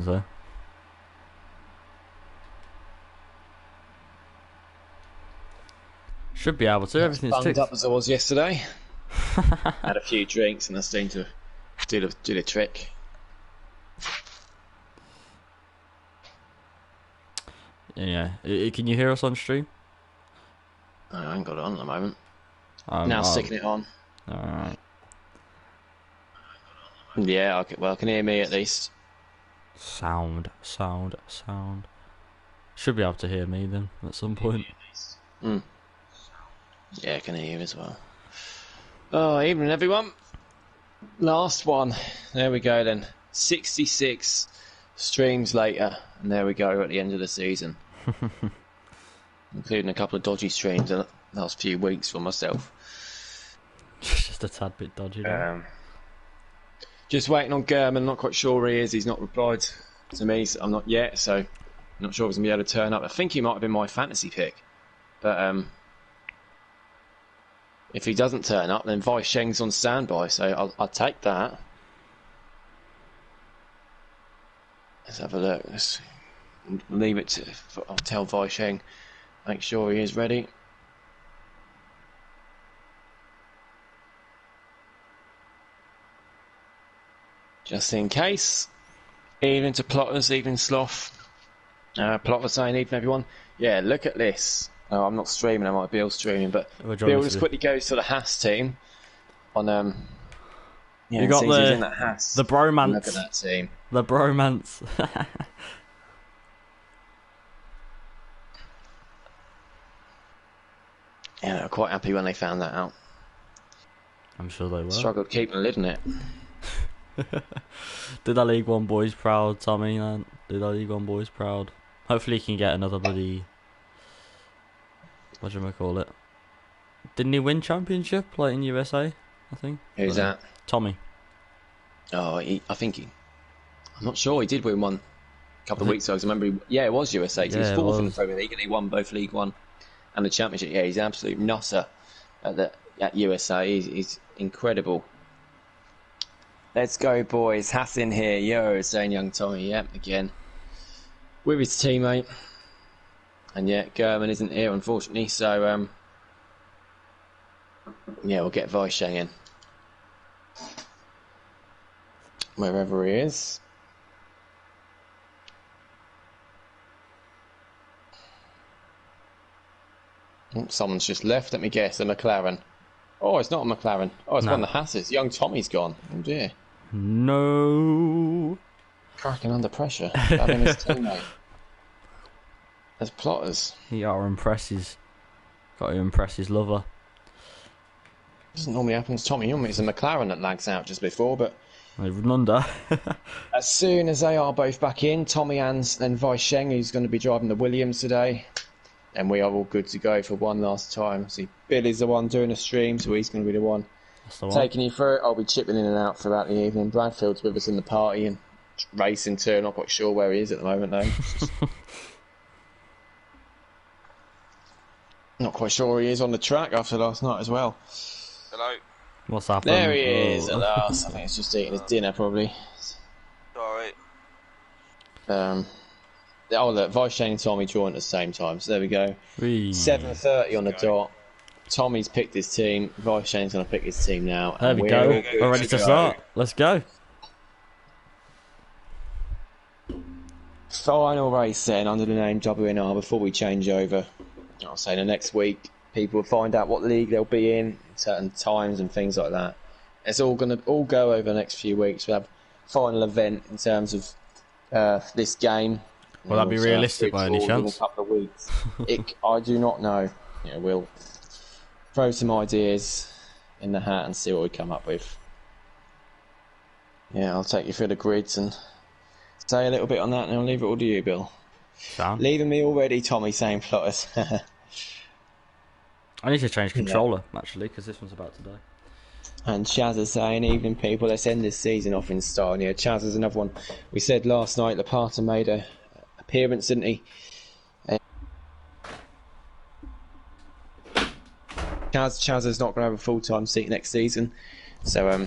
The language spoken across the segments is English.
So. Should be able to. Everything's Bunged ticked. up as I was yesterday. Had a few drinks and I seemed to do the trick. Yeah. Can you hear us on stream? I ain't got it on at the moment. Now sticking it on. Alright. Yeah, I can hear me at least. Sound. Should be able to hear me then at some point. Yeah, I can hear you as well. Oh, evening everyone. Last one. There we go then. 66 streams later, and there we go at the end of the season. Including a couple of dodgy streams in the last few weeks for myself. Just a tad bit dodgy. Just waiting on German. Not quite sure where he is. He's not replied to me. So I'm not yet. So I'm not sure if he's gonna be able to turn up. I think he might have been my fantasy pick, but if he doesn't turn up, then Wei Sheng's on standby. So I'll take that. Let's have a look. Let's leave it to. I'll tell Wei Sheng. Make sure he is ready. Just in case. Evening to Plotters, evening Sloth. Plotter saying evening everyone. Yeah, look at this. Oh, I'm not streaming, I might be all streaming, but Bill just quickly goes to the Haas team on you got he's in that Haas. The bromance. Look at that team. The bromance. Yeah, they were quite happy when they found that out. I'm sure they were. Struggled keeping a lid on it. Did our League One boys proud, Tommy? Man? Did our League One boys proud? Hopefully he can get another bloody... What do I call it? Didn't he win championship like in USA? I think. Who's that? Tommy. Oh, I'm not sure. He did win one a couple of weeks ago. I remember. It was USA. He was fourth in the Premier League, and he won both League One and the Championship. Yeah, he's an absolute nutter at USA. He's incredible. Let's go, boys. Hass in here. Yo, saying young Tommy. Yep, again with his teammate. And yet German isn't here, unfortunately. So we'll get Wei Sheng in wherever he is. Oh, someone's just left. Let me guess. A McLaren. Oh, it's not a McLaren. Oh, it's one of the Hasses. Young Tommy's gone. Oh dear. No. Cracking under pressure. Having his teammate. As Plotters. He gotta impress his lover. Doesn't normally happen to Tommy. Normally it's a McLaren that lags out just before, but They've run under. as soon as they are both back in, Tommy and then Wei Sheng, who's going to be driving the Williams today, and we are all good to go for one last time. See, Billy's the one doing the stream, so he's going to be the one taking you through it. I'll be chipping in and out throughout the evening. Bradfield's with us in the party and racing too. Not quite sure where he is at the moment though. Not quite sure he is on the track after last night as well. Hello. What's happening? There he is at last. I think he's just eating his dinner probably. Sorry. Look, Wei Sheng and Tommy joined at the same time, so there we go. 7:30 on the dot. Tommy's picked his team. Wei Sheng's going to pick his team now. There we go. We're ready to start. Let's go. Final race then under the name WNR before we change over. I'll say the next week people will find out what league they'll be in, certain times and things like that. It's all going to go over the next few weeks. We'll have final event in terms of this game. Will that be realistic by any chance? In a couple of weeks. I do not know. We'll throw some ideas in the hat and see what we come up with. Yeah, I'll take you through the grids and say a little bit on that, and I'll leave it all to you, Bill. Sound. Leaving me already, Tommy, saying Plotters. I need to change controller, actually, because this one's about to die. And Chaz is saying, evening people, let's end this season off in style. And yeah, Chaz is another one. We said last night Lapata made a appearance, didn't he? Chaz is not going to have a full-time seat next season. So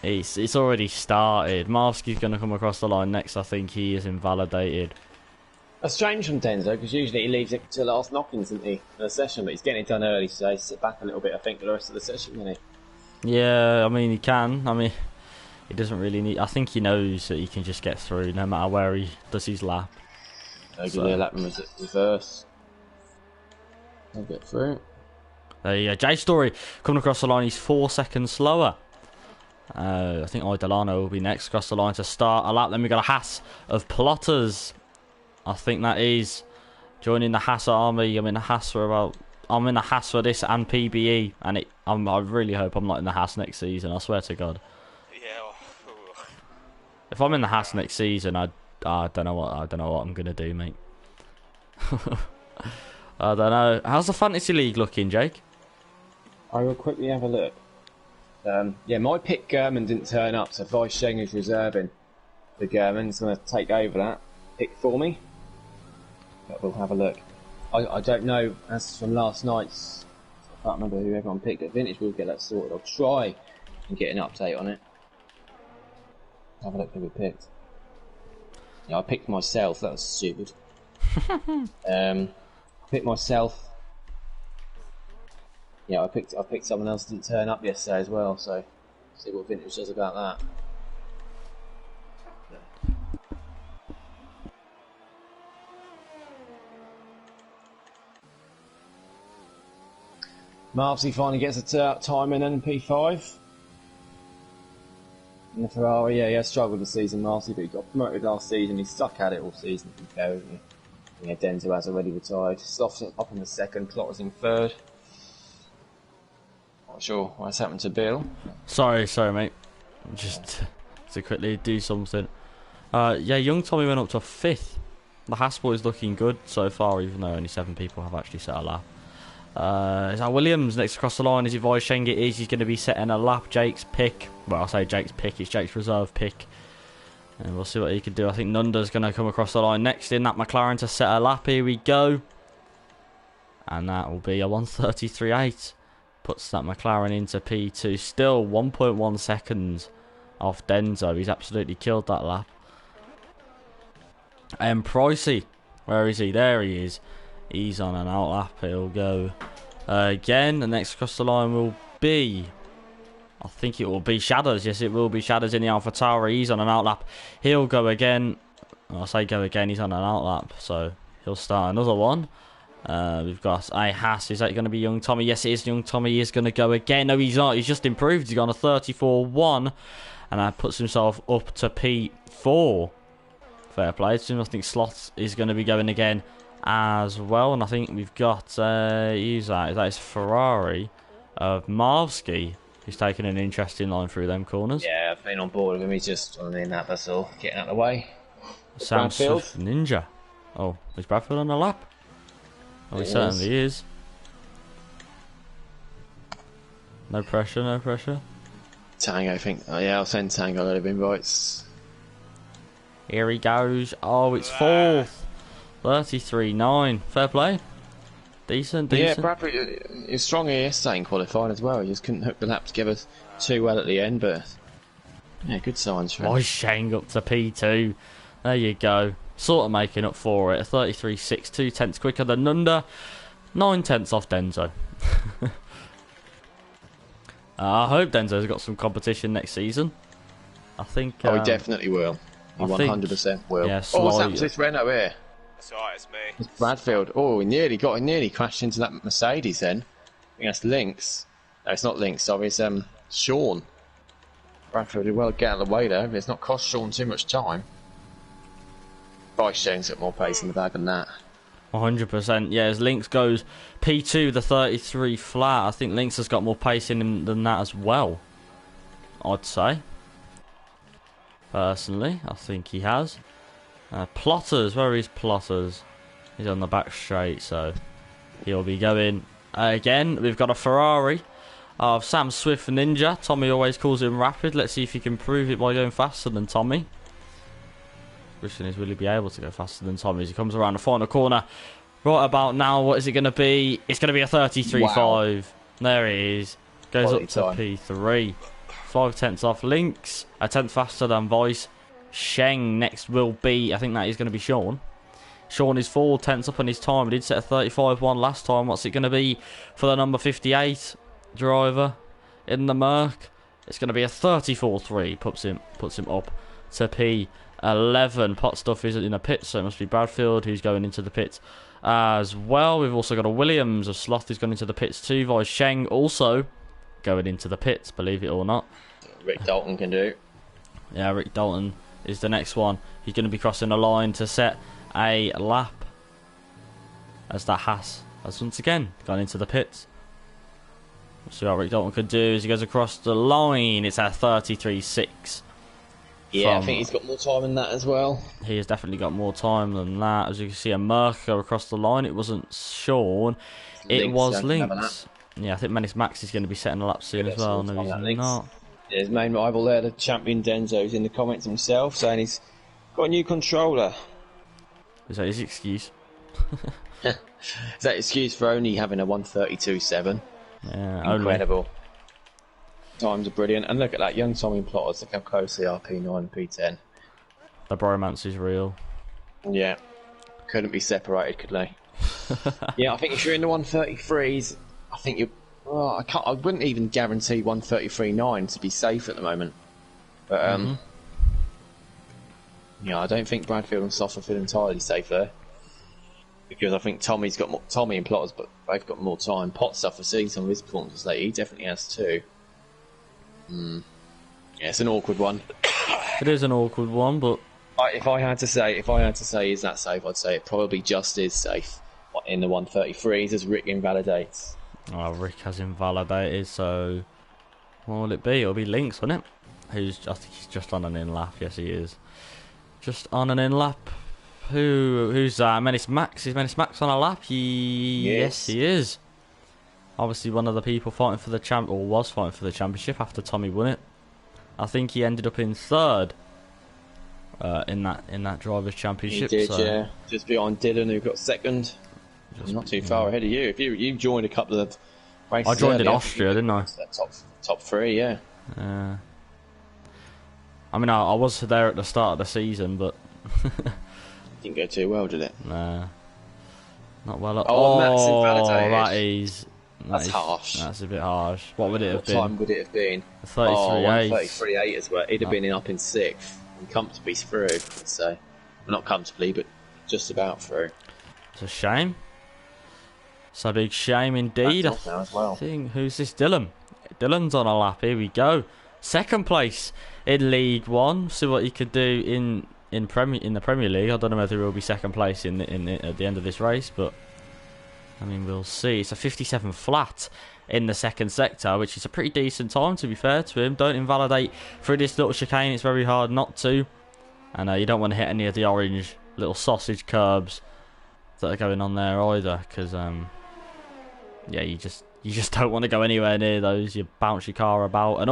It's already started. Marvsky's going to come across the line next. I think he is invalidated. That's strange from Denzo, because usually he leaves it to last knockings, doesn't he, in the session, but he's getting it done early, so he sit back a little bit, I think, for the rest of the session, doesn't he? Yeah, I mean, he can. I mean, he doesn't really need... I think he knows that he can just get through no matter where he does his lap. So, give lap reverse. I'll get through. There you go. Jay Story coming across the line. He's 4 seconds slower. I think Idolano will be next across the line to start a lap. Then we've got a Haas of plotters. I think that is joining the Haas army. I'm in the Haas for this and PBE, and I really hope I'm not in the Haas next season. I swear to God. Yeah. If I'm in the Haas next season, I don't know what I'm gonna do, mate. I don't know. How's the fantasy league looking, Jake? I will quickly have a look. Yeah, my pick German didn't turn up, so Vice Sheng is reserving the German's going to take over that pick for me. But we'll have a look. I don't know, as from last night's, I can't remember who everyone picked at Vintage, we'll get that sorted. I'll try and get an update on it. Have a look who we picked. Yeah, I picked myself, that was stupid. I picked myself. Yeah, I picked someone else who didn't turn up yesterday as well, so see what Vintage does about that. Marvsey finally gets a time in P5. And the Ferrari, yeah, he has struggled this season, Marvsey, but he got promoted last season. He stuck at it all season, to be fair, isn't he? Yeah, Denzo has already retired. Sloth's up in the second, Plotter's in third. Not sure what's happened to Bill. Sorry, mate. Just to quickly do something. Yeah, young Tommy went up to 5th. The Haspel is looking good so far, even though only 7 people have actually set a lap. Is that Williams next across the line? Is it Voisheng? It is. He's going to be setting a lap. Jake's pick. Well, I say Jake's pick. It's Jake's reserve pick. And we'll see what he can do. I think Nunda's going to come across the line next in that McLaren to set a lap. Here we go. And that will be a 1:33.8. Puts that McLaren into P2. Still 1.1 seconds off Denzo. He's absolutely killed that lap. And Pricey. Where is he? There he is. He's on an out lap. He'll go again. The next across the line will be... I think it will be Shadows. Yes, it will be Shadows in the AlphaTauri. He's on an out lap. He'll go again. Well, I say go again. He's on an out lap. So he'll start another one. We've got a Haas. Is that going to be Young Tommy? Yes, it is Young Tommy. He is going to go again. No, he's not. He's just improved. He's gone a 34.1. And that puts himself up to P4. Fair play to him. I think Sloth is going to be going again as well. And I think we've got... who's that? Is that his Ferrari of Marvsky, who's taking an interesting line through them corners. Yeah, I've been on board with him. He's just on in that, that's all. Getting out of the way. Sam Swift Ninja. Oh, is Bradfield on the lap? Oh, he certainly is. No pressure, no pressure. Tango, I think. Oh, yeah, I'll send Tango a lot of invites. Here he goes. Oh, it's 4th. 33.9. Fair play. Decent. Yeah, Bradford, he was strong here yesterday in qualifying as well. He just couldn't hook the lap together too well at the end, but yeah, good signs for him. Shang up to P2. There you go. Sort of making up for it. 33.6, 2 tenths quicker than Nunda. 9 tenths off Denzo. I hope Denzo's got some competition next season. I think... he definitely will. He 100% will. Yeah, what's happened to this Renault here? That's alright, it's me. It's Bradfield. Oh, he nearly crashed into that Mercedes then. I think that's Lynx. No, it's not Lynx, sorry, it's Sean. Bradfield did well get out of the way there, but it's not cost Sean too much time. Vice Shane's got more pace in the bag than that. 100%. Yeah, as Lynx goes P2, the 33 flat, I think Lynx has got more pace in him than that as well. I'd say. Personally, I think he has. Plotters, where is Plotters? He's on the back straight, so he'll be going again. We've got a Ferrari of Sam Swift Ninja. Tommy always calls him rapid. Let's see if he can prove it by going faster than Tommy. Question is, will he be able to go faster than Tommy as he comes around the final corner? Right about now, what is it going to be? It's going to be a 33.5. Wow. There it is. Goes quality up to time. P3. 5 tenths off Lynx. A tenth faster than Voice. Sheng next will be, I think that is going to be Sean. Sean is 4 tenths up on his time. He did set a 35.1 last time. What's it going to be for the number 58 driver in the Merc? It's going to be a 34.3. Puts him up to P11. Pot Stuff isn't in the pits, so it must be Bradfield who's going into the pits as well. We've also got a Williams of Sloth who's going into the pits too. Vice Sheng also going into the pits, believe it or not. Rick Dalton can do. Yeah, Rick Dalton is the next one. He's going to be crossing the line to set a lap as that has once again gone into the pits. We'll see what Rick Dalton could do as he goes across the line. It's at 33.6. Yeah, I think he's got more time than that as well. He has definitely got more time than that. As you can see, a Merc go across the line. It wasn't Sean. It was Lynx. Yeah, I think Menace Max is going to be setting a lap soon as well. No, he's not. Yeah, his main rival there, the champion Denzo's in the comments himself, saying he's got a new controller. Is that his excuse? Is that excuse for only having a 132.7? Yeah, incredible. Times are brilliant. And look at that, young Tommy Plotters. Look how close they are, P9 and P10. The bromance is real. Yeah. Couldn't be separated, could they? Yeah, I think if you're in the 133s, I think you. Well, I wouldn't even guarantee 133.9 to be safe at the moment. But yeah, I don't think Bradfield and Sloth feel entirely safe there, because I think Tommy's got more, Tommy and Plotters, but they've got more time. Pot Stuff for seeing some of his performances lately, he definitely has too. Yeah, it's an awkward one. It is an awkward one, but if I had to say, is that safe? I'd say it probably just is safe in the 133s as Rick invalidates. Oh, Rick has invalidated, so what will it be? It'll be Lynx, won't it? I think he's just on an in lap. Yes, he is. Just on an in lap. Who's Menace Max? Is Menace Max on a lap? Yes, he is. Obviously, one of the people fighting for the was fighting for the championship after Tommy won it. I think he ended up in 3rd in that drivers' championship. He did, yeah. Just behind Dylan, who got 2nd. Just not too far ahead of you. If you joined a couple of races, I joined in Austria, didn't I? Top 3, yeah. I mean, I was there at the start of the season, but didn't go too well, did it? Nah, not well at all. Max invalidated. That's harsh. That's a bit harsh. What would it have been? What time would it have been? 133.8 as well. He'd have been up in 6th and comfortably through, I'd say. Well, not comfortably, but just about through. It's a shame. It's a big shame indeed. Now as well. Who's this? Dylan. Dylan's on a lap. Here we go. 2nd place in League One. See what he could do in the Premier League. I don't know whether he'll be 2nd place at the end of this race, but I mean, we'll see. It's a 57 flat in the 2nd sector, which is a pretty decent time, to be fair to him. Don't invalidate through this little chicane. It's very hard not to. And you don't want to hit any of the orange little sausage curbs that are going on there either, because yeah, you just don't want to go anywhere near those. You bounce your car about, and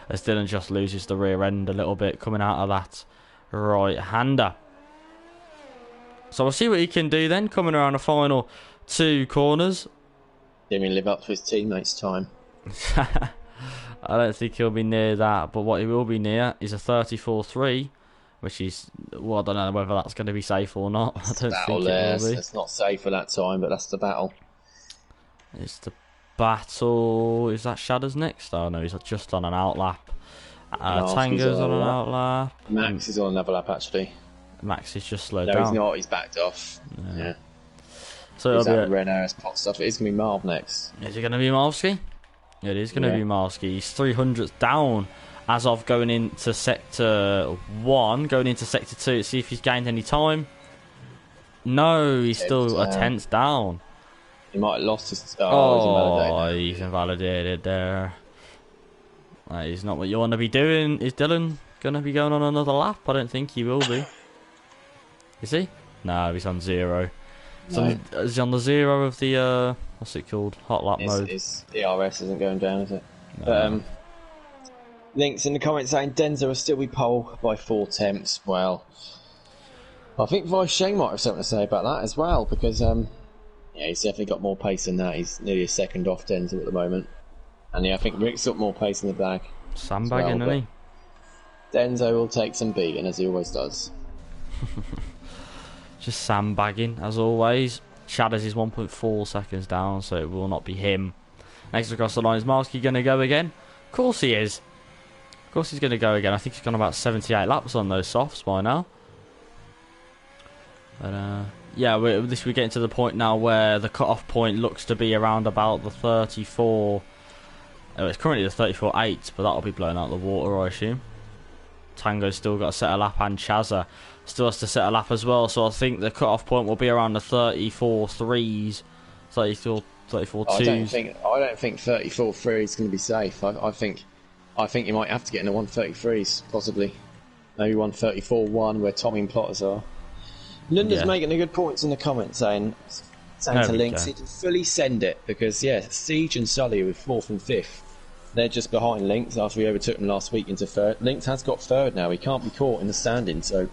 as Dylan just loses the rear end a little bit coming out of that right-hander. So we'll see what he can do then, coming around the final 2 corners. Didn't live up to his teammates' time. I don't think he'll be near that, but what he will be near is a 34.3, which is, well, I don't know whether that's going to be safe or not. I don't think it will be. It's not safe at that time, but that's the battle. It's the battle. Is that Shadows next? Oh no, he's just on an outlap. Tango's on an outlap. Max is on another lap, actually. Max is just slowed down. No, he's not. He's backed off. Yeah. So it'll be Red Air's pot stuff. It's going to be Marv next. Is it going to be Marvsky? It is going to be Marvsky. He's 300 down as of going into Sector 1. Going into Sector 2 to see if he's gained any time. No, he's still a 10th down. He might have lost his... He's invalidated there. That is not what you want to be doing. Is Dylan going to be going on another lap? I don't think he will be. Is he? No, he's on 0. So is he on the 0 of the, what's it called? Hot lap mode? His ERS isn't going down, is it? No. Links in the comments saying Denzo will still be pole by 4 tenths. Well, I think Vice Sheng might have something to say about that as well, because he's definitely got more pace than that. He's nearly a second off Denzo at the moment. And I think Rick's got more pace in the back. Sandbagging, well, isn't he? Denzo will take some beating, as he always does. Just sandbagging, as always. Shadows is 1.4 seconds down, so it will not be him. Next across the line, is Marsky going to go again? Of course he is. Of course he's going to go again. I think he's gone about 78 laps on those softs by now. But, yeah, we're getting to the point now where the cut-off point looks to be around about the 34... Oh, it's currently the 34.8, but that'll be blown out of the water, I assume. Tango's still got to set a lap, and Chazza still has to set a lap as well, so I think the cut-off point will be around the 34.3s, 34.2s. I don't think 34.3 is going to be safe. I think you might have to get in the 133s, possibly. Maybe 134.1, where Tommy and Plotters are. Linda's making a good points in the comments, saying to Lynx, he can fully send it, because, Siege and Sully are with 4th and 5th. They're just behind Lynx after we overtook them last week into 3rd. Lynx has got 3rd now. He can't be caught in the standings. So,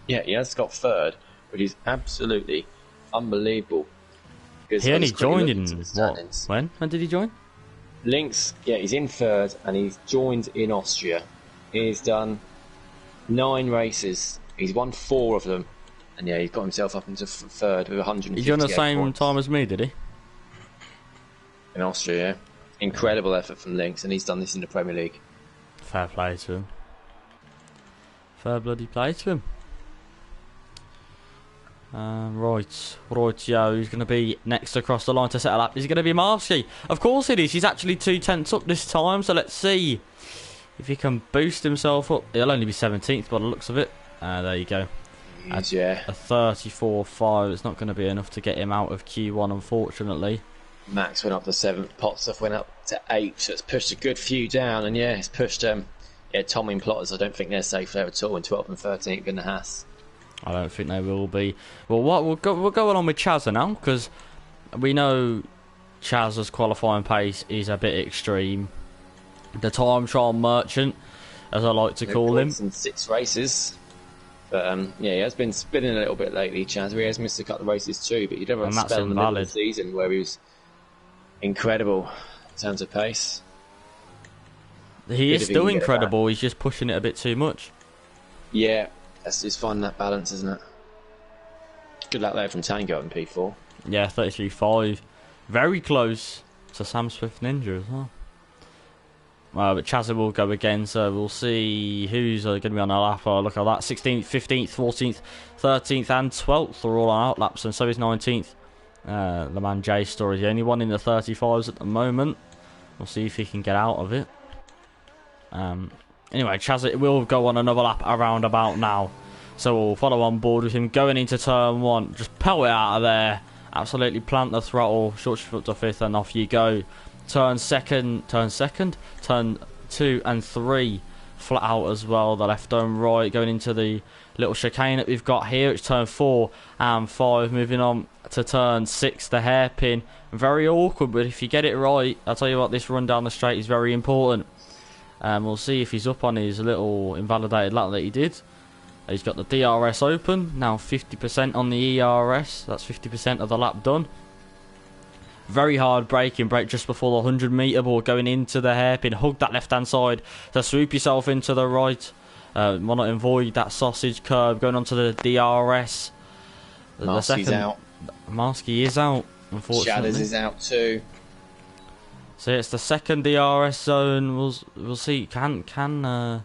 he has got 3rd, which is absolutely unbelievable. He only joined in what? When? When did he join? Lynx, he's in 3rd, and he's joined in Austria. He's done 9 races. He's won 4 of them. And he's got himself up into 3rd with 150. He joined the same time as me, did he? In Austria, yeah. Incredible effort from Lynx, and he's done this in the Premier League. Fair play to him. Fair bloody play to him. Right, who's going to be next across the line to set a lap? Is it going to be Marsky? Of course it is. He's actually 2 tenths up this time, so let's see if he can boost himself up. He'll only be 17th by the looks of it. There you go. A 34.5. It's not going to be enough to get him out of Q1, unfortunately. Max went up to 7th, Potstuff went up to 8th, so it's pushed a good few down, and it's pushed Tommy and Plotters. I don't think they're safe there at all in 12th and 13th in the Haas. I don't think they will be. Well, we'll go on with Chazza now, because we know Chazza's qualifying pace is a bit extreme. The time trial merchant, as I like to call him. In 6 races. But he has been spinning a little bit lately, Chazza. He has missed a couple of races too, but you don't have a spell in the middle of the season where he was incredible in terms of pace. He is still incredible, he's just pushing it a bit too much. Yeah, that's just finding that balance, isn't it? Good luck there from Tango in P4. Yeah, 33.5. Very close to Sam Swift Ninja as well. But Chazza will go again, so we'll see who's going to be on our lap. Oh, look at that. 16th, 15th, 14th, 13th and 12th are all on out laps, and so is 19th. The man Jay Store is the only one in the 35s at the moment. We'll see if he can get out of it. Anyway, Chazza will go on another lap around about now. So we'll follow on board with him going into turn 1. Just pelt it out of there. Absolutely plant the throttle. Short shift up to 5th and off you go. Turn 2 and 3 flat out as well. The left and right going into the little chicane that we've got here. It's turn 4 and 5. Moving on to turn 6, the hairpin. Very awkward, but if you get it right, I'll tell you what, this run down the straight is very important. We'll see if he's up on his little invalidated lap that he did. He's got the DRS open. Now 50% on the ERS. That's 50% of the lap done. Very hard braking brake just before the 100 metre ball going into the hairpin. Hug that left hand side to swoop yourself into the right. Want to avoid that sausage curb going onto the DRS. Marsky's out. Marsky is out, unfortunately. Shadows is out too. So it's the second DRS zone. We'll see. Can Chazza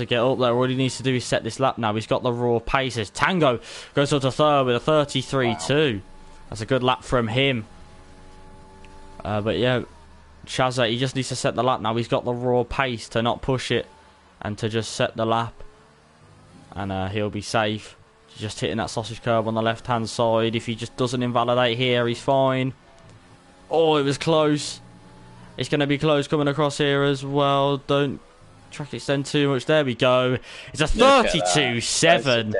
get up there? All he needs to do is set this lap now. He's got the raw paces. Tango goes up to 3rd with a 33.2. Wow. That's a good lap from him. But yeah, Chazza, he just needs to set the lap now. He's got the raw pace to not push it and to just set the lap. And he'll be safe. Just hitting that sausage curb on the left-hand side. If he just doesn't invalidate here, he's fine. Oh, it was close. It's going to be close coming across here as well. Don't track extend too much. There we go. It's a 32.7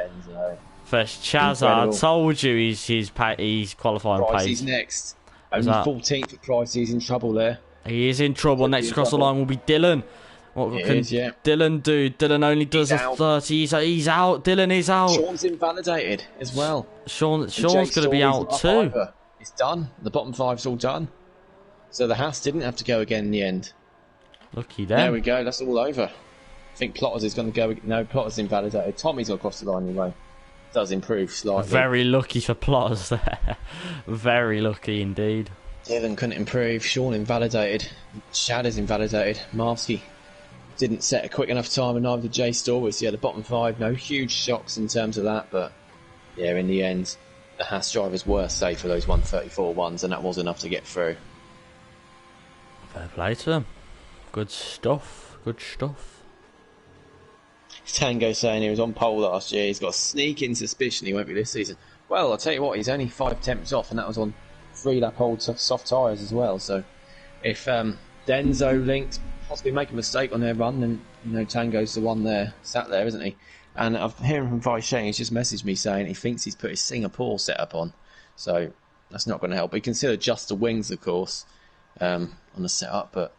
for Chazza. I told you he's qualifying pace. He's next. Only 14th for Price. He's in trouble there. He is in trouble. Next across the line will be Dylan. What can Dylan do? Dylan only does a 30. He's out. Dylan is out. Sean's invalidated as well. Sean's going to be out too. It's done. The bottom 5's all done. So the Haas didn't have to go again in the end. Lucky them. There we go. That's all over. I think Plotters is going to go. No, Plotters invalidated. Tommy's got across the line anyway. Does improve slightly. Very lucky for Plotters there. Very lucky indeed. Dylan couldn't improve. Sean invalidated. Shad is invalidated. Marsky didn't set a quick enough time, and neither did Jay Storwitz. Yeah, the bottom 5. No huge shocks in terms of that, but yeah, in the end, the Haas drivers were safe for those 134 ones, and that was enough to get through. Fair play to them. Good stuff. Good stuff. Tango saying he was on pole last year. He's got a sneaking suspicion he won't be this season. Well, I'll tell you what, he's only 5 tenths off, and that was on 3-lap old soft tyres as well. So if Denzo Links possibly make a mistake on their run, then Tango's the one there, sat there, isn't he? And I've hearing from Vi Sheng, he's just messaged me saying he thinks he's put his Singapore setup on. So that's not going to help. He can still adjust the wings, of course, on the setup, but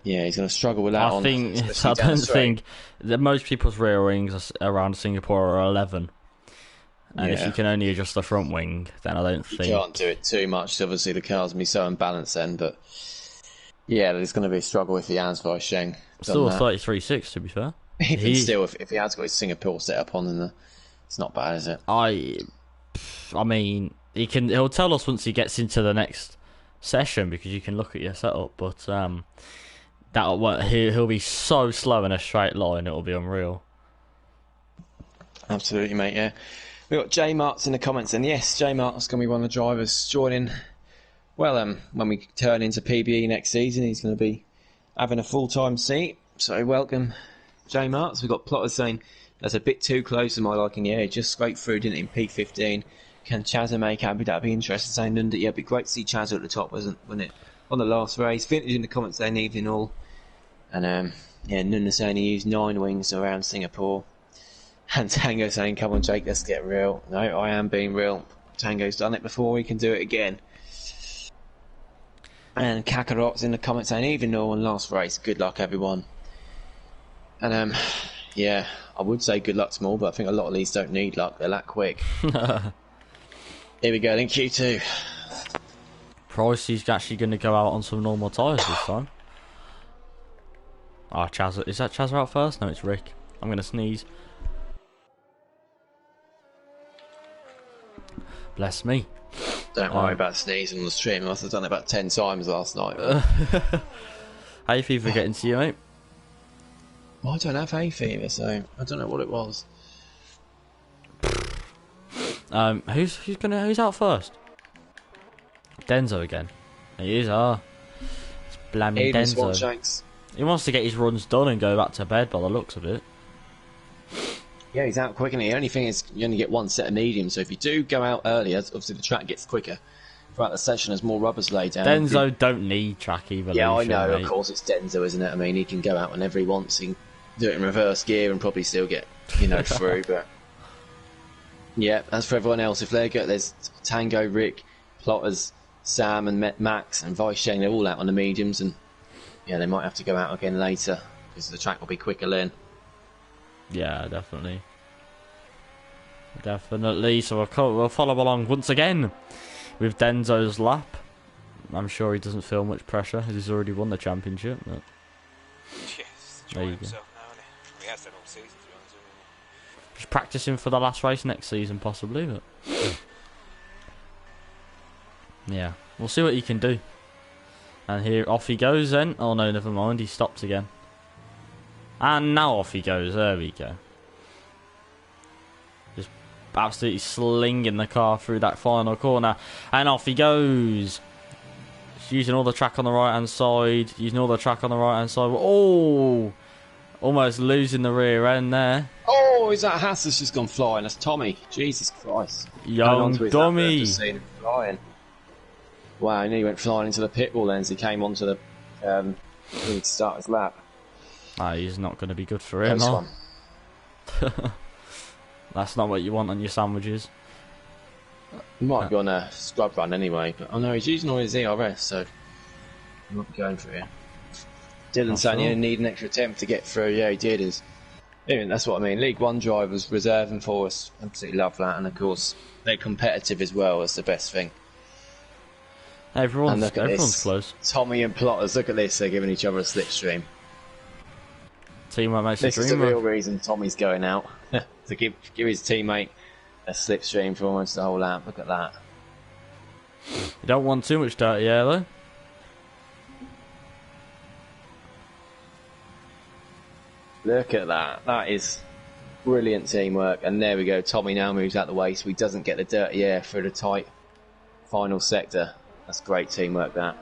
yeah, he's going to struggle with that. I don't think that most people's rear wings around Singapore are 11. And if you can only adjust the front wing, then I don't think... You can't do it too much. Obviously, the car's going to be so unbalanced then, but yeah, there's going to be a struggle if he has Vi Sheng. Still a 33.6, to be fair. Even still, if he has got his Singapore setup on, then it's not bad, is it? I mean, he'll tell us once he gets into the next session, because you can look at your setup, but he'll be so slow in a straight line, it'll be unreal. Absolutely, mate, yeah. We've got J Mart's in the comments, and yes, J Mart's going to be one of the drivers joining. Well, when we turn into PBE next season, he's going to be having a full-time seat. So welcome, J Mart's. We've got Plotters saying that's a bit too close to my liking. Yeah, he just scraped through, didn't he, in P15. Can Chazza make Abbey? That'd be interesting. Saying Lunda, yeah, it'd be great to see Chazza at the top, wouldn't it? On the last race, Vintage in the comments saying evening all, and yeah, Nunda saying he used 9 wings around Singapore. And Tango saying, come on, Jake, let's get real. No, I am being real. Tango's done it before, he can do it again. And Kakarot's in the comments saying, even though on last race, good luck, everyone. And, yeah, I would say good luck small, but I think a lot of these don't need luck. They're that quick. Here we go, in Q2. Pricey's actually going to go out on some normal tyres this time. Oh, Chaz, is that Chaz out first? No, it's Rick. I'm going to sneeze. Bless me. Don't worry about sneezing on the stream. I must have done it about 10 times last night. Hay fever getting to you, mate? Well, I don't have hay fever, so I don't know what it was. Who's out first? Denzo again. He is, It's blaming Denzo. He wants to get his runs done and go back to bed by the looks of it. Yeah, he's out quick, and the only thing is you only get 1 set of mediums, so if you do go out earlier, obviously the track gets quicker. Throughout the session as more rubber's laid down. Denzo don't need track evolution. Yeah, I know, mate. Of course it's Denzo, isn't it? I mean, he can go out whenever he wants, he can do it in reverse gear and probably still get, through, but... Yeah, as for everyone else, if they're good, there's Tango, Rick, Plotters, Sam and Max and Vi Sheng, they're all out on the mediums, and yeah, they might have to go out again later, because the track will be quicker then. Yeah, definitely. Definitely. So we'll follow along once again with Denzo's lap. I'm sure he doesn't feel much pressure as he's already won the championship. But yes, there you go. Now, he has done all season, to be honest with you. Just practicing for the last race next season, possibly. But yeah, we'll see what he can do. And here, off he goes then. Oh no, never mind. He stops again. And now off he goes. There we go. Just absolutely slinging the car through that final corner. And off he goes. Just using all the track on the right-hand side. Using all the track on the right-hand side. Oh! Almost losing the rear end there. Oh, is that Haas that's just gone flying? That's Tommy. Jesus Christ. Young dummy. Just seen him flying. Wow, and he went flying into the pit wall then as he came onto the... to start his lap. He's not going to be good for him, huh? That's not what you want on your sandwiches. He might be on a scrub run anyway, but I know he's using all his ERS, so he might be going for it. Dylan saying you need an extra attempt to get through. Yeah, he did. That's what I mean. League One drivers reserving for us. Absolutely love that, and of course they're competitive as well. That's the best thing. Everyone's close. Tommy and Plotters, look at this. They're giving each other a slipstream. Teamwork makes the dream work. This is the real reason Tommy's going out. To give his teammate a slipstream for almost the whole lap. Look at that. You don't want too much dirty air, though. Look at that. That is brilliant teamwork. And there we go. Tommy now moves out the way so he doesn't get the dirty air through the tight final sector. That's great teamwork, that.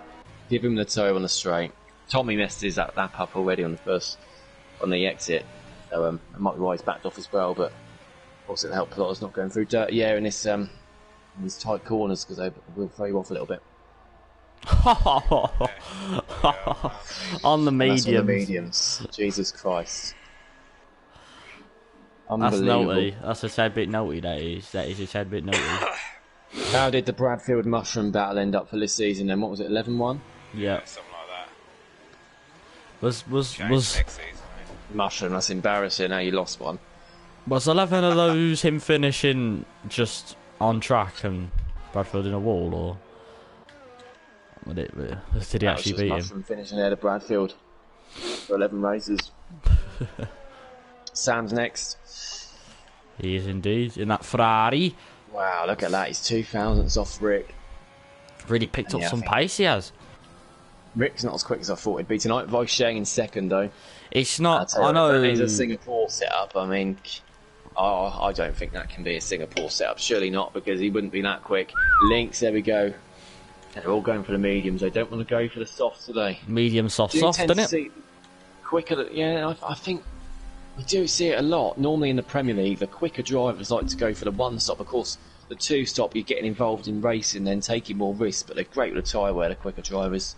Give him the toe on the straight. Tommy messed his lap up already on the exit. So that might be why he's backed off as well. But also to help Plotters not going through dirty air in this these tight corners, because they will throw you off a little bit. On the mediums. That's on the mediums. Jesus Christ. That's Unbelievable. naughty. That's a sad bit naughty, that is. That is a sad bit naughty. How did the Bradfield Mushroom battle end up for this season then? What was it, 11-1? Yeah. Something like that. Was Next season, Mushroom, that's embarrassing. Now you lost one. Was 11 of those him finishing just on track and Bradfield in a wall, or did he actually beat him? Mushroom finishing ahead of Bradfield for 11 races. Sam's next. He is indeed in that Ferrari. Wow, look at that. He's 2,000ths off Rick. Really picked up Yeah, some pace, he has. Rick's not as quick as I thought he'd be tonight. Weisheng in second, though. It's not. I know. It's a Singapore setup. I mean, I don't think that can be a Singapore setup. Surely not, because he wouldn't be that quick. Links, there we go. And they're all going for the mediums. They don't want to go for the softs today. Medium, soft, Tend doesn't to it? see quicker. Yeah, I think we do see it a lot. Normally in the Premier League, the quicker drivers like to go for the one stop. Of course, the two stop, you're getting involved in racing, then taking more risks. But they're great with the tyre wear, the quicker drivers.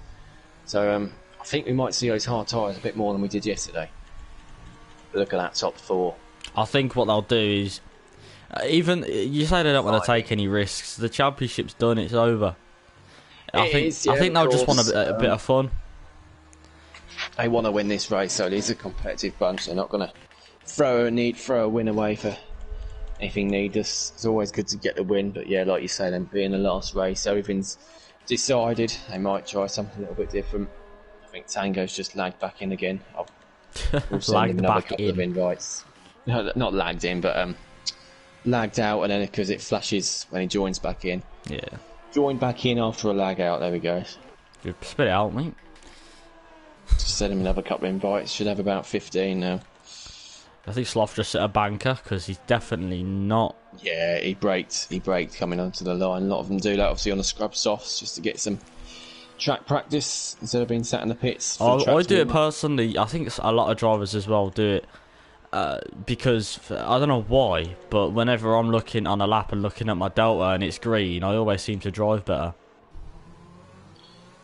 So I think we might see those hard tyres a bit more than we did yesterday. Look at that top four. I think what they'll do is, even you say they don't want to take any risks. The championship's done; it's over. I think they'll just want a bit of fun. They want to win this race, so it is a competitive bunch. They're not going to throw a win away for anything needless. It's always good to get the win, but yeah, like you say, then being the last race, everything's decided. They might try something a little bit different. I think Tango's just lagged back in again. We'll send him another couple of invites. No, not lagged in, but lagged out, and then because it flashes when he joins back in. Yeah. Joined back in after a lag out. There we go. Good. Spit it out, mate. Just send him another couple of invites. Should have about 15 now. I think Sloth just hit a banker because he's definitely not. Yeah, he braked coming onto the line. A lot of them do that, obviously, on the scrub softs just to get some track practice instead of being sat in the pits. I do it personally. I think a lot of drivers as well do it because I don't know why, but whenever I'm looking on a lap and looking at my delta and it's green, I always seem to drive better.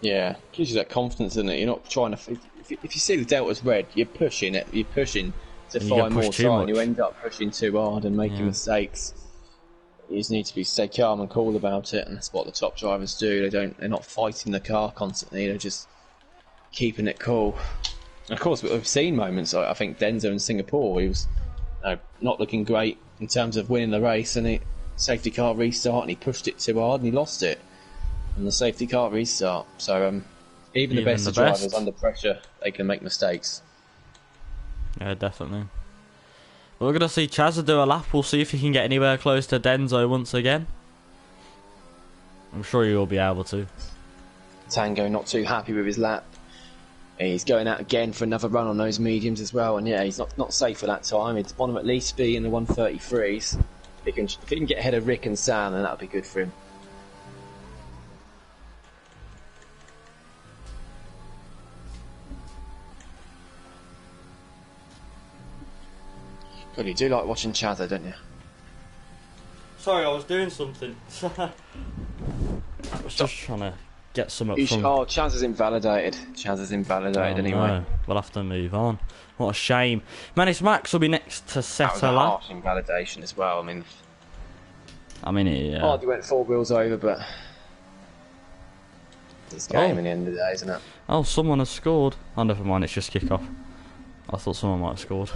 Yeah, gives you that confidence, doesn't it? You're not trying to. If you see the delta's red, you're pushing it. You're pushing to find more time. You end up pushing too hard and making mistakes. You just need to stay calm and cool about it, and that's what the top drivers do. They're not fighting the car constantly. They're just keeping it cool. And of course, we've seen moments. I think Denzo in Singapore, he was not looking great in terms of winning the race, and safety car restart, and he pushed it too hard and he lost it. And the safety car restart. So even the best of drivers under pressure, they can make mistakes. Yeah, definitely. We're going to see Chazza do a lap. We'll see if he can get anywhere close to Denzo once again. I'm sure he will be able to. Tango not too happy with his lap. He's going out again for another run on those mediums as well. And yeah, he's not safe for that time. He'd want him at least be in the 133s. If he can get ahead of Rick and Sam, then that would be good for him. God, you do like watching Chazza, don't you? Sorry, I was doing something. I was just trying to get some up from... Oh, Chaz is invalidated. Chaz is invalidated anyway. No. We'll have to move on. What a shame. Menace Max will be next to set that was a lap. harsh invalidation as well. I mean, yeah. Hardly went 4 wheels over, but it's game in the end of the day, isn't it? Oh, someone has scored. Oh, never mind. It's just kick off. I thought someone might have scored.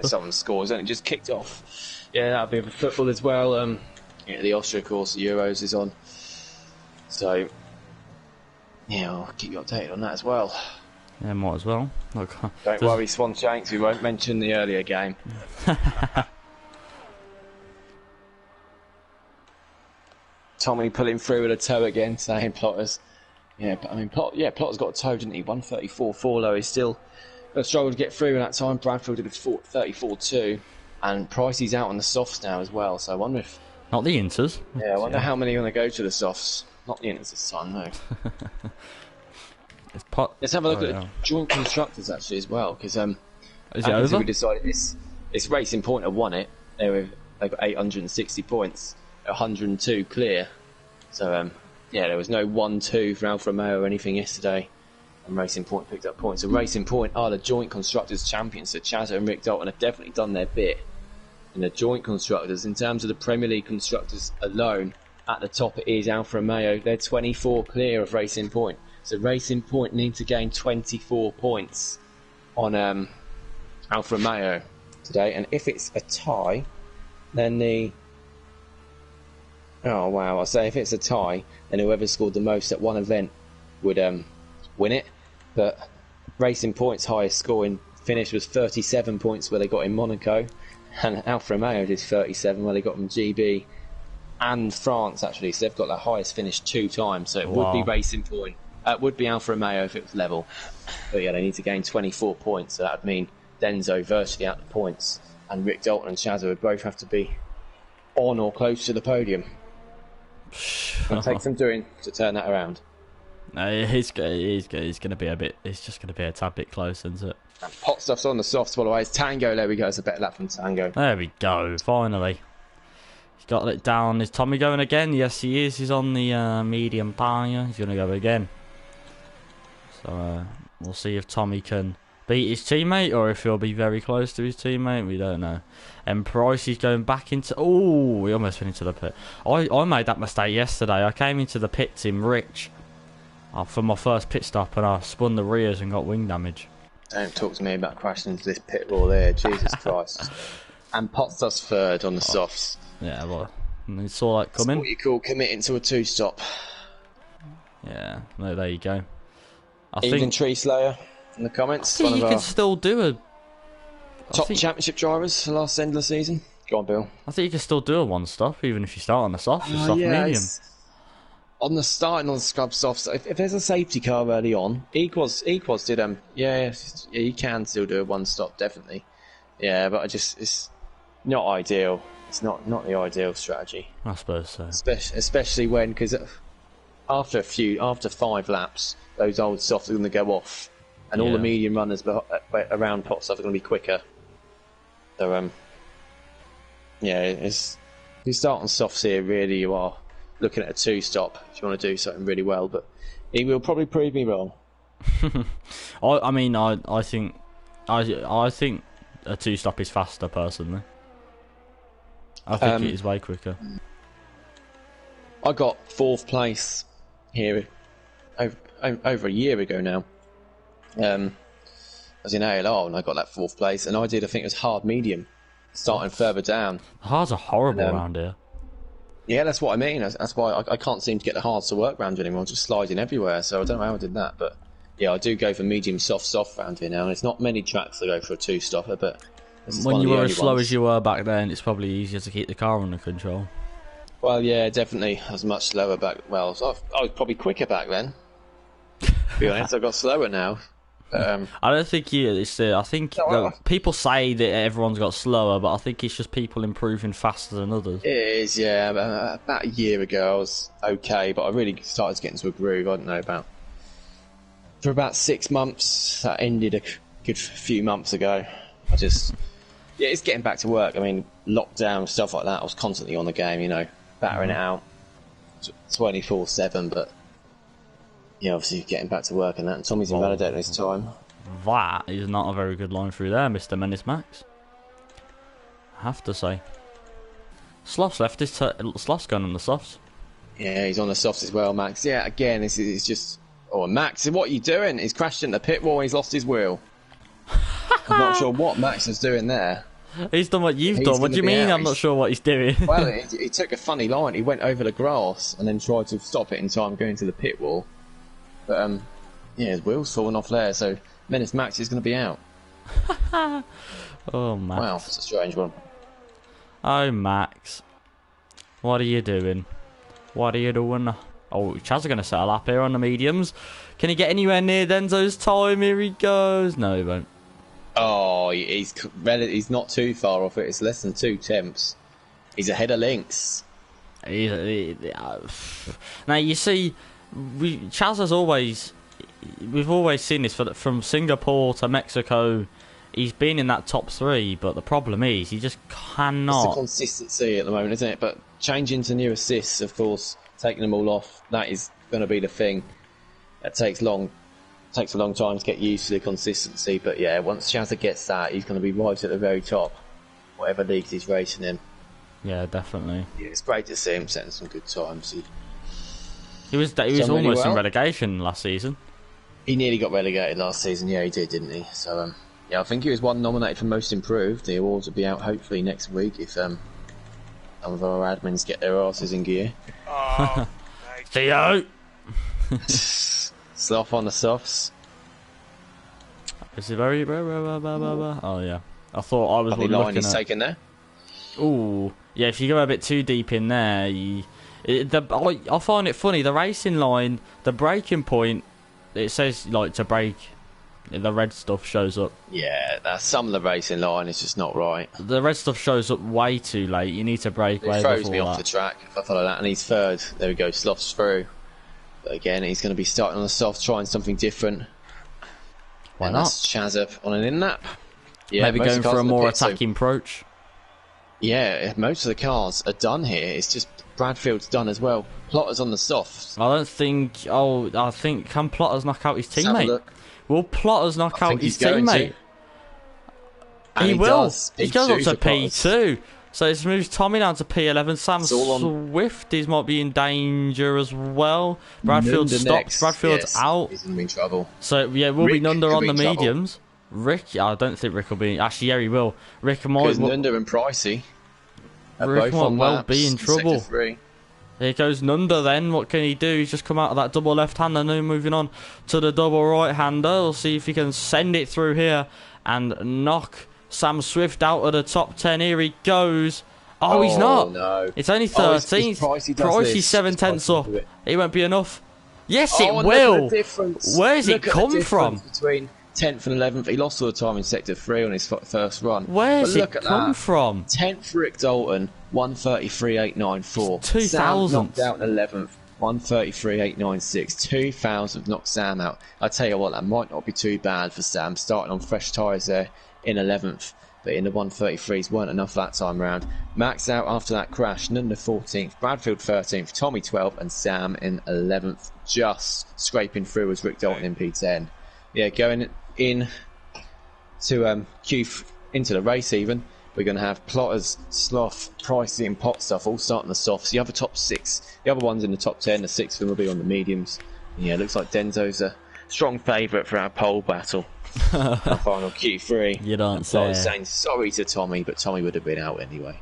Someone scores, and it just kicked off. Yeah, that'll be for football as well. The Austria, of course, the Euros is on. So, Yeah, I'll keep you updated on that as well. Yeah, might as well. Look, Don't worry, Swan Shanks, we won't mention the earlier game. Tommy pulling through with a toe again, saying Plotters. Yeah, but I mean, Plotter's got a toe, didn't he? 134.4 low. He's still struggled to get through in that time. Bradfield did a 34.2, and Pricey's out on the softs now as well. So I wonder if not the Inters. Yeah, I wonder how many are going to go to the softs. Not the Inters this time, no. Let's have a look at the joint constructors actually as well, because is it over? We decided it's Racing Point have won it. They've got 860 points, 102 clear. So yeah, there was no 1-2 for Alfa Romeo or anything yesterday, and Racing Point picked up points. So Racing Point are the joint constructors champions. So Chazza and Rick Dalton have definitely done their bit in the joint constructors. In terms of the Premier League constructors alone, at the top it is Alfa Romeo. They're 24 clear of Racing Point. So Racing Point need to gain 24 points on Alfa Romeo today, and if it's a tie, then I say if it's a tie, then whoever scored the most at one event would win it. But Racing Point's highest scoring finish was 37 points, where they got in Monaco, and Alfa Romeo did 37, where they got in GB and France actually. So they've got that highest finish 2 times. So it would be Racing Point. It would be Alfa Romeo if it was level. But yeah, they need to gain 24 points. So that would mean Denzo virtually out the points, and Rick Dalton and Chazza would both have to be on or close to the podium. It'll take some doing to turn that around. No, he's going to be a bit. It's just going to be a tad bit close, isn't it? And Pot Stuff's on the softs, by the way. It's Tango. There we go. It's a better lap from Tango. There we go. Finally, he's got it down. Is Tommy going again? Yes, he is. He's on the medium tyre. He's going to go again. So we'll see if Tommy can beat his teammate, or if he'll be very close to his teammate. We don't know. And Price is going back into... Oh, he almost went into the pit. I made that mistake yesterday. I came into the pits in Rich for my first pit stop, and I spun the rears and got wing damage. Don't talk to me about crashing into this pit wall there. Jesus Christ. And Potstuff's third on the softs. Yeah, well, I saw that coming. That's what you call committing to a 2-stop. Yeah, no, there you go. Even Tree Slayer in the comments. I think you can still do a... Top championship drivers for the last end of the season. Go on, Bill. I think you can still do a 1-stop, even if you start on the soft, soft medium. On the starting on the scrub softs, if there's a safety car early on, Equos did yeah, you can still do a 1-stop, definitely. Yeah, but it's not ideal. It's not the ideal strategy. I suppose so. Especially when, because after 5 laps, those old softs are going to go off, and all the medium runners around pot stuff are going to be quicker. So yeah, if you start on softs here, really you are looking at a 2-stop if you want to do something really well, but he will probably prove me wrong. I think a 2-stop is faster, personally. I think it is way quicker. I got 4th place here over a year ago now. I was in ALR and I got that 4th place, and I think it was hard medium, starting further down. Hards are horrible around here. Yeah, that's what I mean. That's why I can't seem to get the hards to work round anymore. I'm just sliding everywhere, so I don't know how I did that. But yeah, I do go for medium, soft round here now, and it's not many tracks that go for a 2-stopper, but when you were as slow as you were back then, it's probably easier to keep the car under control. Well, yeah, definitely. I was much slower back. Well, I was probably quicker back then. To be honest, I got slower now. I don't think I think people say that everyone's got slower, but I think it's just people improving faster than others. It is, yeah. About a year ago, I was okay, but I really started to get into a groove. I don't know, for about 6 months. That ended a good few months ago. It's getting back to work. I mean, lockdown, stuff like that, I was constantly on the game, battering it out 24/7, but yeah, obviously getting back to work and that, and Tommy's invalidating his time. That is not a very good line through there, Mr. Menace Max. I have to say. Sloth's left his Sloth's gone on the softs. Yeah, he's on the softs as well, Max. Yeah, again, it's just... Oh, Max, what are you doing? He's crashed into the pit wall and he's lost his wheel. I'm not sure what Max is doing there. He's done what you've done. What do you mean I'm not sure what he's doing? Well, he took a funny line. He went over the grass and then tried to stop it in time going to the pit wall. But yeah, his wheel's falling off there, so Menace Max is going to be out. Oh, Max. Wow, it's a strange one. Oh, Max. What are you doing? What are you doing? Oh, Chaz are going to settle up here on the mediums. Can he get anywhere near Denzo's time? Here he goes. No, he won't. Oh, he's not too far off it. It's less than 2 tenths. He's ahead of Lynx. Now, you see, Chaz has always... We've always seen this from Singapore to Mexico. He's been in that top 3, but the problem is he just cannot. It's the consistency at the moment, isn't it? But changing to new assists, of course, taking them all off, that is going to be the thing. That takes a long time to get used to the consistency. But yeah, once Chazza gets that, he's going to be right at the very top, whatever leagues he's racing in. Yeah, definitely. Yeah, it's great to see him setting some good times. He was almost in relegation last season. He nearly got relegated last season. Yeah, he did, didn't he? So yeah, I think he was one nominated for most improved. The awards will be out hopefully next week if some of our admins get their asses in gear. Oh, Theo! Slough on the softs. Is it very... Oh, yeah. I thought I was Lovely line he's taken there. Ooh. Yeah, if you go a bit too deep in there, I find it funny. The racing line, the braking point, it says, like, to brake. The red stuff shows up. Yeah, some of the racing line is just not right. The red stuff shows up way too late. You need to brake way before that. It throws me off the track if I follow that. And he's third. There we go, Slough's through. But again, he's going to be starting on the soft, trying something different. Why and not? That's Chazza on an in-lap. Yeah, maybe going for a more attacking approach. Yeah, most of the cars are done here. It's just Bradfield's done as well. Plotter's on the soft. I think can Plotters knock out his teammate? Will Plotters knock out his teammate? He will. He goes up to P2. So it moves Tommy down to P11. Sam Swift might be in danger as well. Bradfield stops. Bradfield's out. He's going to be in trouble. So yeah, we'll be Nunda on the mediums. Rick, I don't think Rick will be. Actually, yeah, he will. Rick might. Because Nunda and Pricey. Rick might well be in trouble. Here goes Nunda then. What can he do? He's just come out of that double left-hander. Now moving on to the double right-hander. We'll see if he can send it through here and knock Sam Swift out of the top 10. Here he goes. Oh, he's not. No. It's only 13th. Pricey's 7 tenths up. It won't be enough. Yes, it will. Where's it come from? Between 10th and 11th. He lost all the time in Sector 3 on his first run. Where's it come from? 10th Rick Dalton, 133.894. 2000. Sam knocked out in 11th, 133.896. 2000 knocked Sam out. I tell you what, that might not be too bad for Sam, starting on fresh tyres there in 11th. But in the 133s weren't enough that time round. Max out after that crash, Nunda 14th, Bradfield 13th, Tommy 12th, and Sam in 11th. Just scraping through as Rick Dalton in P10. Yeah, going in to into the race even, we're going to have Plotters, Slough, Pricey and Pot Stuff all starting the softs. The other top 6, the other ones in the top 10, the 6 of them will be on the mediums. Yeah, looks like Denzo's a strong favourite for our pole battle. Our final Q3. You don't say. I was saying sorry to Tommy, but Tommy would have been out anyway.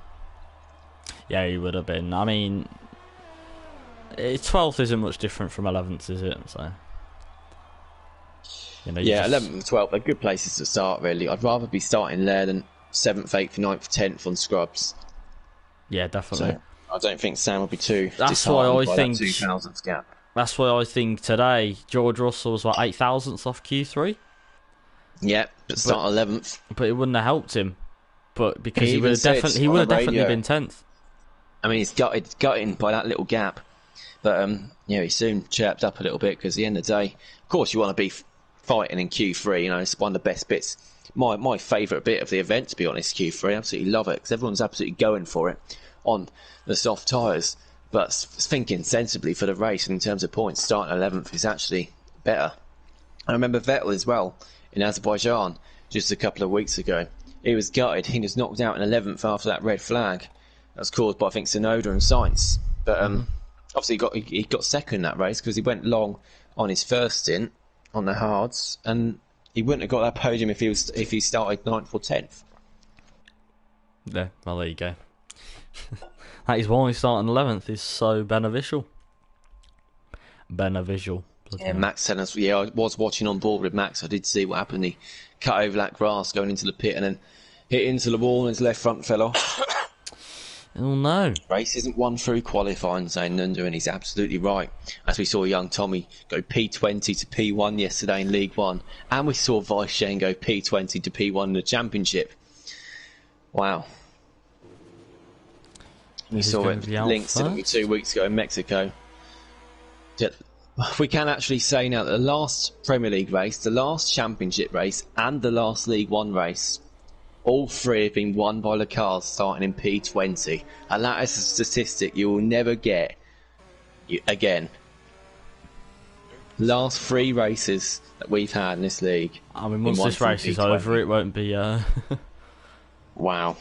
Yeah, he would have been. I mean, 12th isn't much different from 11th, is it? So. You know, yeah, 11th and 12th, they're good places to start, really. I'd rather be starting there than 7th, 8th, 9th, 10th on scrubs. Yeah, definitely. So, I don't think Sam will be too That's why I think that 2,000th gap. That's why I think today George Russell was 8,000ths off Q3. Yeah, but start 11th. But it wouldn't have helped him. But because he would have definitely been 10th. I mean, he's gutting by that little gap. But he soon chirped up a little bit because at the end of the day, of course, you want to be fighting in Q3. You know, it's one of the best bits. My favourite bit of the event, to be honest, Q3. I absolutely love it because everyone's absolutely going for it on the soft tyres. But thinking sensibly for the race in terms of points, starting 11th is actually better. I remember Vettel as well in Azerbaijan just a couple of weeks ago. He was gutted. He was knocked out in 11th after that red flag. That was caused by, I think, Tsunoda and Sainz. But obviously he got second in that race because he went long on his first stint on the hards, and he wouldn't have got that podium if he started 9th or 10th. Yeah, well, there you go. That is why starting 11th is so beneficial. Yeah, Max telling us. Yeah, I was watching on board with Max. I did see what happened. He cut over that grass going into the pit and then hit into the wall and his left front fell off. Oh no. Race isn't won through qualifying, saying Nundu, and he's absolutely right. As we saw young Tommy go P20 to P1 yesterday in League One, and we saw Vice Shane go P20 to P1 in the Championship. Wow. We saw it linked, didn't we, 2 weeks ago in Mexico. We can actually say now that the last Premier League race, the last Championship race, and the last League One race, all three have been won by the cars starting in P20. And that is a statistic you will never get again. Last 3 races that we've had in this league. I mean, once this race is over, it won't be... Wow.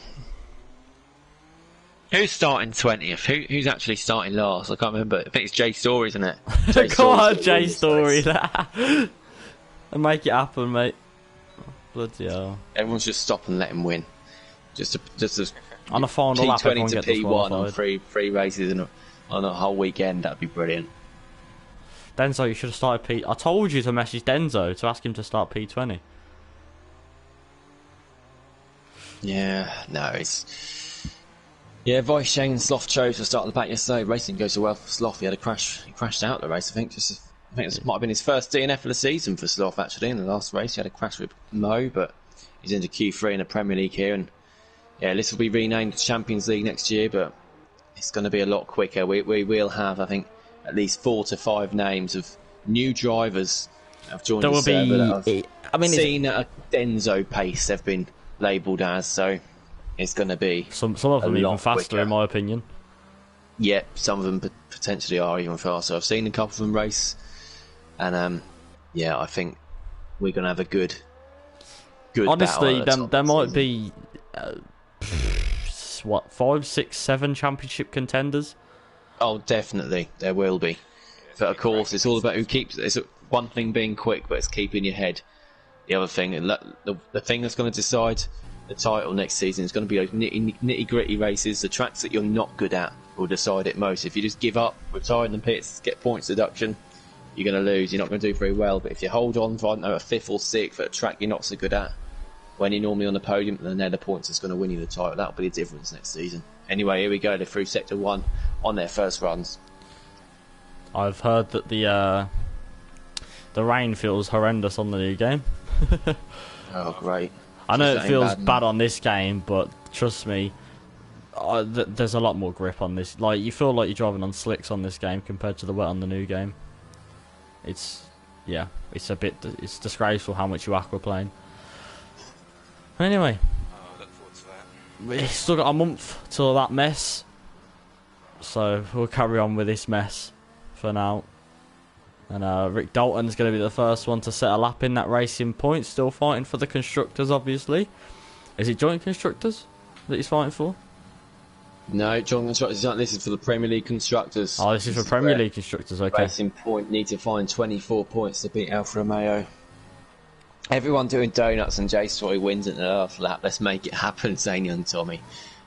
Who's starting 20th? Who's actually starting last? I can't remember. I think it's Jay Story, isn't it? Come on, Jay Story. And make it happen, mate. Bloody hell. Everyone's just stop and let him win. Just on a final lap, P20 to P1 on three races on a whole weekend. That'd be brilliant. Denzo, you should have started P. I told you to message Denzo to ask him to start P20. Yeah, no, it's... Yeah, Vice Shane Sloth chose to start at the back yesterday. Racing goes so well for Sloth. He had a crash. He crashed out the race, I think. I think this might have been his first DNF of the season for Sloth, actually, in the last race. He had a crash with Mo, but he's into Q3 in the Premier League here. And yeah, this will be renamed Champions League next year, but it's going to be a lot quicker. We will have, I think, at least 4 to 5 names of new drivers that have joined the server that I've seen at a Denzo pace they've been labelled as, so it's going to be some of them even faster, quicker. In my opinion. Yeah, some of them potentially are even faster. I've seen a couple of them race. And yeah, I think we're going to have a good honestly, battle there might be 5, 6, 7 championship contenders. Oh, definitely there will be. But of course, it's all about who keeps. It's one thing being quick, but it's keeping your head. The other thing, the thing that's going to decide the title next season is going to be those nitty gritty races. The tracks that you're not good at will decide it most. If you just give up, retire in the pits, get points deduction, you're going to lose. You're not going to do very well. But if you hold on for, I don't know, a 5th or 6th at a track you're not so good at, when you're normally on the podium, then they're the points that's going to win you the title. That'll be the difference next season. Anyway, here we go. They're through Sector 1 on their first runs. I've heard that the rain feels horrendous on the new game. Oh, great. I know it feels bad on this game, but trust me, there's a lot more grip on this. Like, you feel like you're driving on slicks on this game compared to the wet on the new game. It's disgraceful how much you aquaplane. Anyway, I look forward to that. we've still got a month till that mess, so we'll carry on with this mess for now. And Rick Dalton's going to be the first one to set a lap in that Racing Point, still fighting for the constructors, obviously. Is it joint constructors that he's fighting for? No, joint constructors. This is for the Premier League constructors. Oh, this is for Premier League constructors, okay. Racing Point need to find 24 points to beat Alfa Romeo. Everyone doing donuts and Jay Story wins at the last lap. Let's make it happen, Zane and Tommy.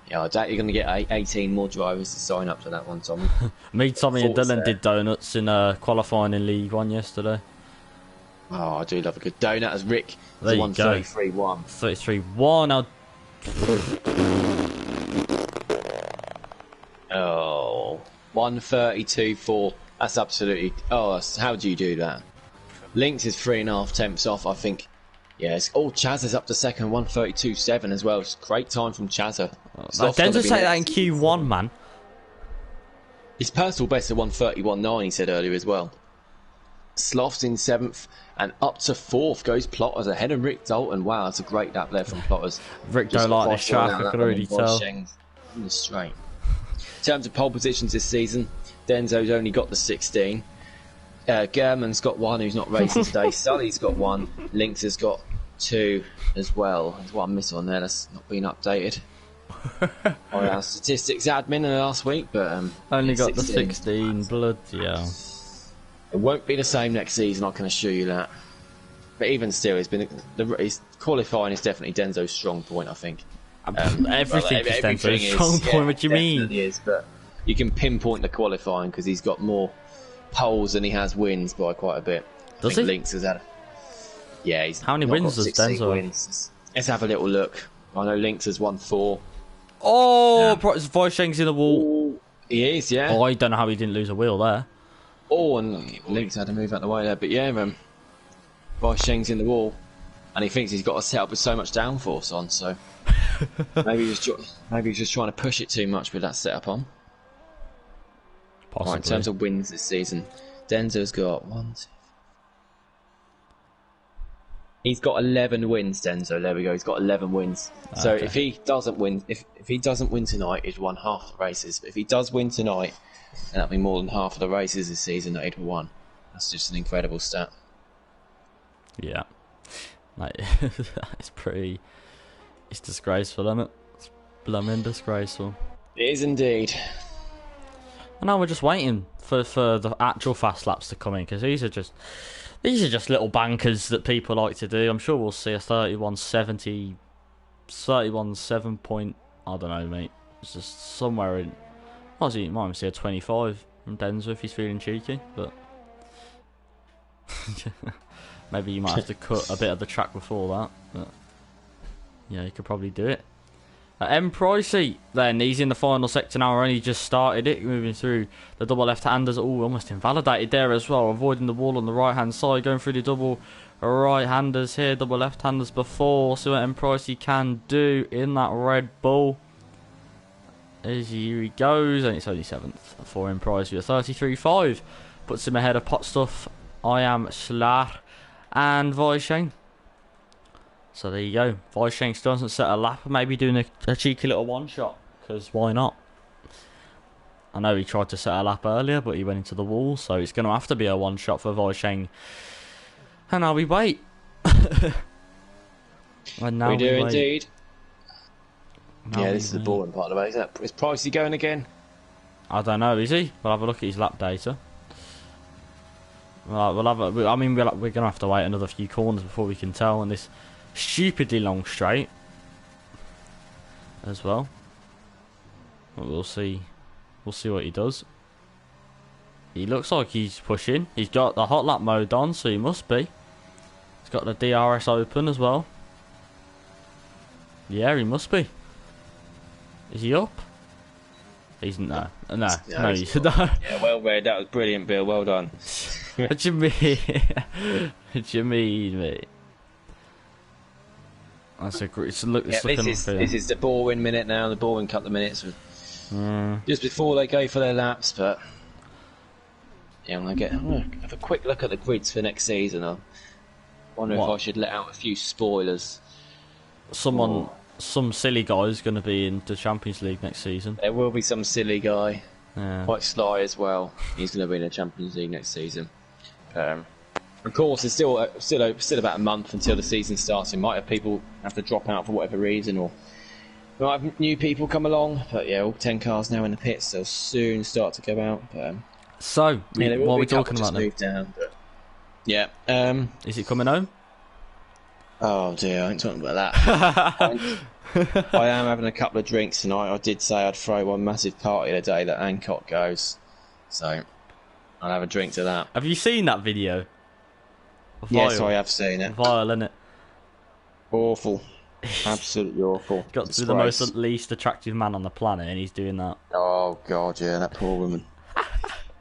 Yeah, I doubt you're going to get 18 more drivers to sign up to that one, Tommy. Me, Tommy and Dylan did donuts in qualifying in League One yesterday. Oh, I do love a good donut. As Rick, there you go. 133-1. 33-1. Now. Oh, 132-4. That's absolutely... Oh, how do you do that? Lynx is 3.5 tenths off, I think. Yes. Oh, Chaz is up to second, 132.7 as well. It's a great time from Chazza. Don't just say that in Q1, man. His personal best at 131.9, he said earlier as well. Sloth's in 7th, and up to 4th goes Plotters ahead of Rick Dalton. Wow, that's a great lap there from Plotters. Rick don't like this track, I can already tell. In the straight. In terms of pole positions this season, Denzo's only got the 16. German's got 1 who's not racing today. Sully's got 1. Lynx has got 2 as well. There's one miss on there that's not been updated. By our statistics admin last week, but only got 16. The 16. Bloody hell. It won't be the same next season, I can assure you that. But even still, his qualifying is definitely Denzo's strong point, I think. Everything is Denzo's strong point. What do you mean? It is, but you can pinpoint the qualifying because he's got more poles than he has wins by quite a bit. Does I think he? Lynx has had. Yeah, he's How many not wins got does 16 Denzel have? wins. Let's have a little look. I know Lynx has won 4. Oh, Voisheng's in the wall. Ooh, he is, yeah. Oh, I don't know how he didn't lose a wheel there. Oh, and Lynx had to move out the way there, but yeah, Sheng's in the wall, and he thinks he's got a setup with so much downforce on, so maybe he's just trying to push it too much with that setup on. Possibly. Right, in terms of wins this season, Denzo's got 1, 2. He's got 11 wins, Denzo. There we go. He's got 11 wins. So Okay. if he doesn't win, if he doesn't win tonight, he'd won half the races. But if he does win tonight, then that'll be more than half of the races this season that he'd won. That's just an incredible stat. Yeah. Like, it's pretty... It's disgraceful, isn't it? It's blooming disgraceful. It is indeed. And now we're just waiting for the actual fast laps to come in, because these are just little bankers that people like to do. I'm sure we'll see a 31.70, 31.7 point... I don't know, mate. It's just somewhere in... Might even see a 25 from Denzo if he's feeling cheeky, but... Maybe you might have to cut a bit of the track before that, but... Yeah, you could probably do it. M. Pricey, then, he's in the final sector now, only just started it, moving through the double left-handers. Oh, almost invalidated there as well, avoiding the wall on the right-hand side, going through the double right-handers here, double left-handers before. See what M. Pricey can do in that Red Bull. As he goes, and it's only 7th for M. Pricey with 33.5. Puts him ahead of Pot Stuff, I Am Schlar, and Voisheng. So there you go. Voisheng still doesn't set a lap. Maybe doing a cheeky little one-shot. Because why not? I know he tried to set a lap earlier, but he went into the wall. So it's going to have to be a one-shot for Voisheng. And now we wait. And now we do wait. indeed. Now yeah, this is the boring part of the way. Is Pricey going again? I don't know. Is he? We'll have a look at his lap data. We're going to have to wait another few corners before we can tell. And this... stupidly long straight as well. But we'll see what he does. He looks like he's pushing. He's got the hot lap mode on, so he must be. He's got the DRS open as well. Yeah, he must be. Is he up? He's no. He's no. Yeah, well read. That was brilliant, Bill. Well done. What do you mean? What do you mean, mate? That's a great. This is the boring minute now. The boring couple of minutes, just before they go for their laps. But yeah, I'm gonna have a quick look at the grids for next season. I wonder if I should let out a few spoilers. Some silly guy is going to be in the Champions League next season. There will be some silly guy, Yeah. quite sly as well. He's going to be in the Champions League next season. Of course, it's still about a month until the season starts. We might have people have to drop out for whatever reason, or we might have new people come along. But yeah, all 10 cars now in the pits. They'll soon start to go out. So, what are we talking about now? Down, but yeah. Is it coming home? Oh dear, I ain't talking about that. I am having a couple of drinks tonight. I did say I'd throw one massive party the day that Hancock goes, so I'll have a drink to that. Have you seen that video? Yes, I have seen it. Vile, isn't it? Awful. Absolutely awful. Got to be the most least attractive man on the planet, and he's doing that. Oh god, yeah, that poor woman.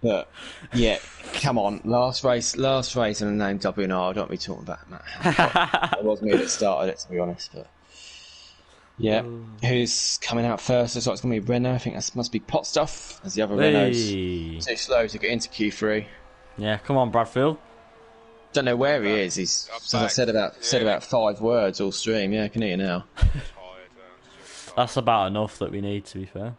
But yeah, come on, last race in the name WNR. I don't be talking about that. It was me that started it, to be honest. But yeah, who's coming out first? Looks like it's going to be Renault. I think that must be Pot Stuff, as the other Renault's too slow to get into Q3. Yeah, come on, Bradfield. Don't know where he is. He's, as I said about 5 words all stream. Yeah, I can hear you now. That's about enough that we need, to be fair.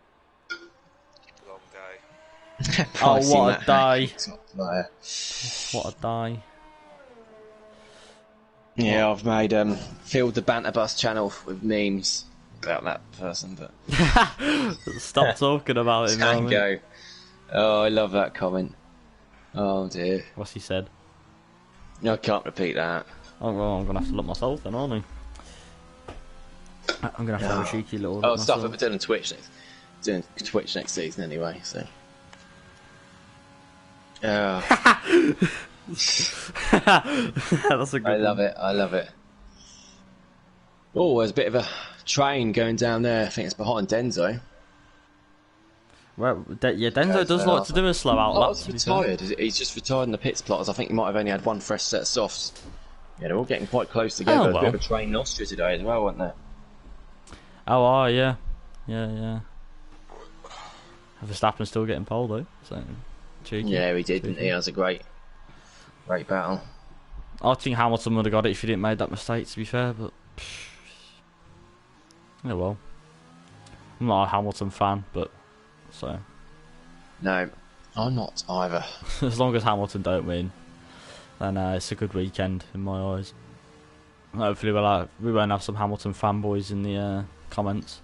Long day. Oh, what a day! What a day! Yeah, I've made filled the banter bus channel with memes about that person, but Stop talking about him. Tango. Oh, I love that comment. Oh dear. What's he said? No, I can't repeat that. Oh, well, I'm gonna have to look myself then, aren't I? I'm gonna have to have a cheeky little. Oh, stuff that we're doing Twitch next season anyway. So That's a good I love it. I love it. Oh, there's a bit of a train going down there. I think it's behind Denzo. Well, Denzo does like to do a slow out lap. He's retired. He's just retired in the pits, Plotters. I think he might have only had one fresh set of softs. Yeah, they're all getting quite close together. Oh, well. A bit of a train in Austria today as well, weren't there? Oh, yeah. Yeah. Verstappen still getting pole, though. So, cheeky. Yeah, he did, didn't he? That was a great battle. I think Hamilton would have got it if he didn't make that mistake, to be fair, but... Oh, well. I'm not a Hamilton fan, but... So... No, I'm not either. As long as Hamilton don't win, then it's a good weekend in my eyes. Hopefully we won't have some Hamilton fanboys in the comments.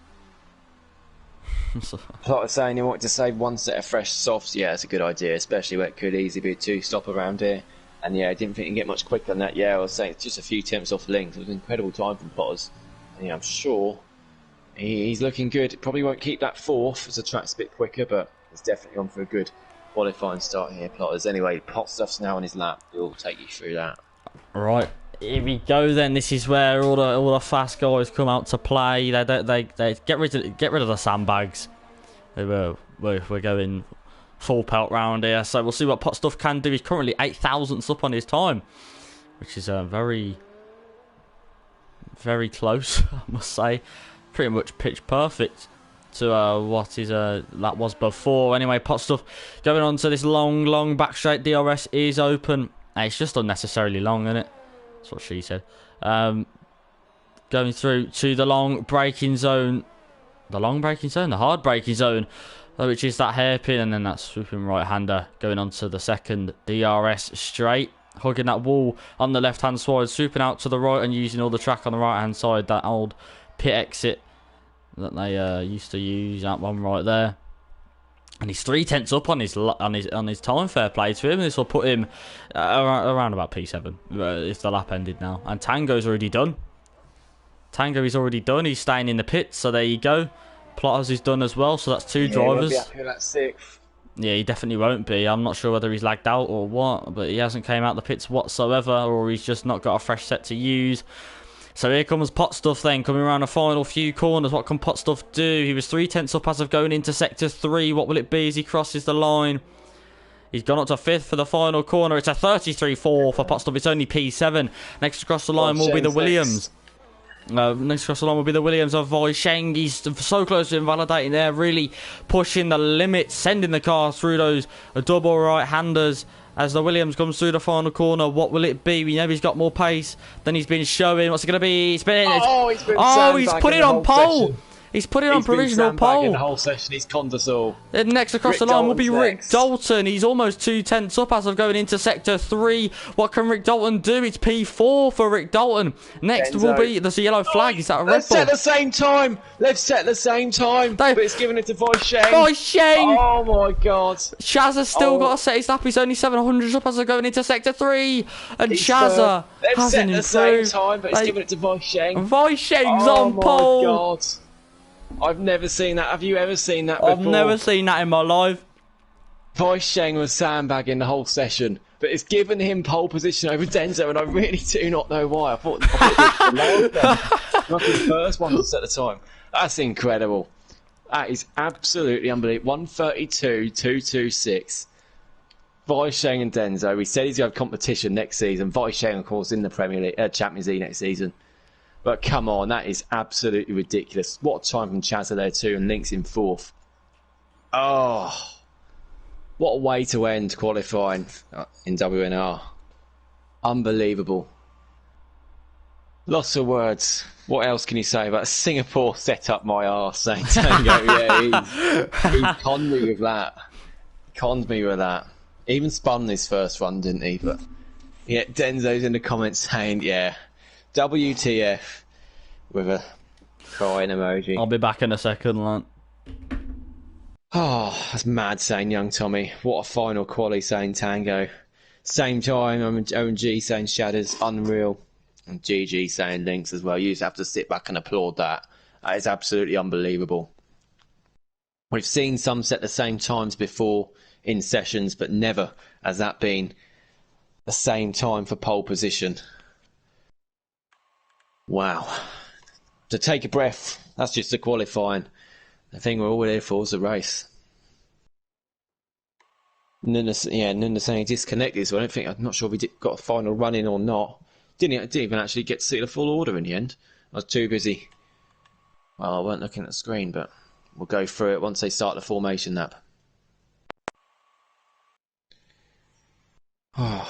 Plot was saying he wanted to save one set of fresh softs. Yeah, it's a good idea, especially where it could easily be a two-stop around here. And yeah, I didn't think he'd get much quicker than that. Yeah, I was saying it's just a few tenths off links. It was an incredible time from Potters. And yeah, I'm sure he's looking good. Probably won't keep that fourth as the track's a bit quicker, but he's definitely on for a good qualifying start here, Plotters. Anyway, pot stuff's now on his lap. He'll take you through that. Right, here we go then. This is where all the fast guys come out to play. They get rid of the sandbags. We're going full pelt round here, so we'll see what pot stuff can do. He's currently 8,000ths up on his time, which is very close, I must say. Pretty much pitch perfect to what his lap was before. Anyway, pot stuff going on to this long back straight. DRS is open. It's just unnecessarily long, isn't it? That's what she said. Going through to the long braking zone. The hard braking zone, which is that hairpin, and then that swooping right-hander going on to the second DRS straight. Hugging that wall on the left-hand side, swooping out to the right and using all the track on the right-hand side. That old pit exit that they used to use, that one right there. And he's 3/10 up on his time. Fair play to him. This will put him around about P7 if the lap ended now. And Tango's already done. Tango is already done. He's staying in the pits, so there you go. Plotters is done as well, so that's two drivers. He won't be happy with that sixth. Yeah, he definitely won't be. I'm not sure whether he's lagged out or what, but he hasn't came out the pits whatsoever, or he's just not got a fresh set to use. So here comes Pot Stuff then, coming around the final few corners. What can Pot Stuff do? He was 3/10 up as of going into Sector 3. What will it be as he crosses the line? He's gone up to 5th for the final corner. It's a 33.4 for Pot Stuff. It's only P7. Next across the line will be the Williams. Next across the line will be the Williams of Wei Sheng. He's so close to invalidating there, really pushing the limits, sending the car through those double right-handers. As the Williams comes through the final corner, what will it be? We know he's got more pace than he's been showing. What's it going to be? He's put it on pole. Session. He's put it on provisional pole. In the whole session, he's conned us all. Then next across the line will be Rick Dalton. He's almost 2/10 up as of going into Sector 3. What can Rick Dalton do? It's P4 for Rick Dalton. Next will be the yellow flag. Is that a red ball? Let's set the same time. But it's giving it to Wei Sheng. Wei Sheng. Oh my God. Shaz has still got to set his lap. He's only 700 up as of going into Sector 3. And Shazza hasn't improved. They've set the same time, but it's giving it to Wei Sheng. Wei Sheng's on pole. Oh my God. I've never seen that. Have you ever seen that before? I've never seen that in my life. Wei Sheng was sandbagging the whole session, but it's given him pole position over Denzo, and I really do not know why. I thought it was not his first one to set the time. That's incredible. That is absolutely unbelievable. 1:32.226. Wei Sheng and Denzo. We said he's going to have competition next season. Wei Sheng, of course, in the Premier League, Champions League next season. But come on, that is absolutely ridiculous. What a time from Chazza there too, and Link's in 4th. Oh, what a way to end qualifying in WNR. Unbelievable. Lots of words. What else can you say about Singapore set up my arse, saying Tango? Yeah, he conned me with that. Even spun this first run, didn't he? But yeah, Denzo's in the comments saying, yeah, WTF with a crying emoji. I'll be back in a second, lad. Oh, that's mad saying young Tommy. What a final quali saying Tango. Same time, OMG saying Shadows, unreal. And GG saying Links as well. You just have to sit back and applaud that. That is absolutely unbelievable. We've seen some set the same times before in sessions, but never has that been the same time for pole position. Wow. To take a breath, that's just the qualifying. The thing we're all here for is the race. Nunda saying disconnected, so I'm not sure if he got a final run in or not. Didn't even actually get to see the full order in the end. I was too busy. Well, I weren't looking at the screen, but we'll go through it once they start the formation lap. Wow.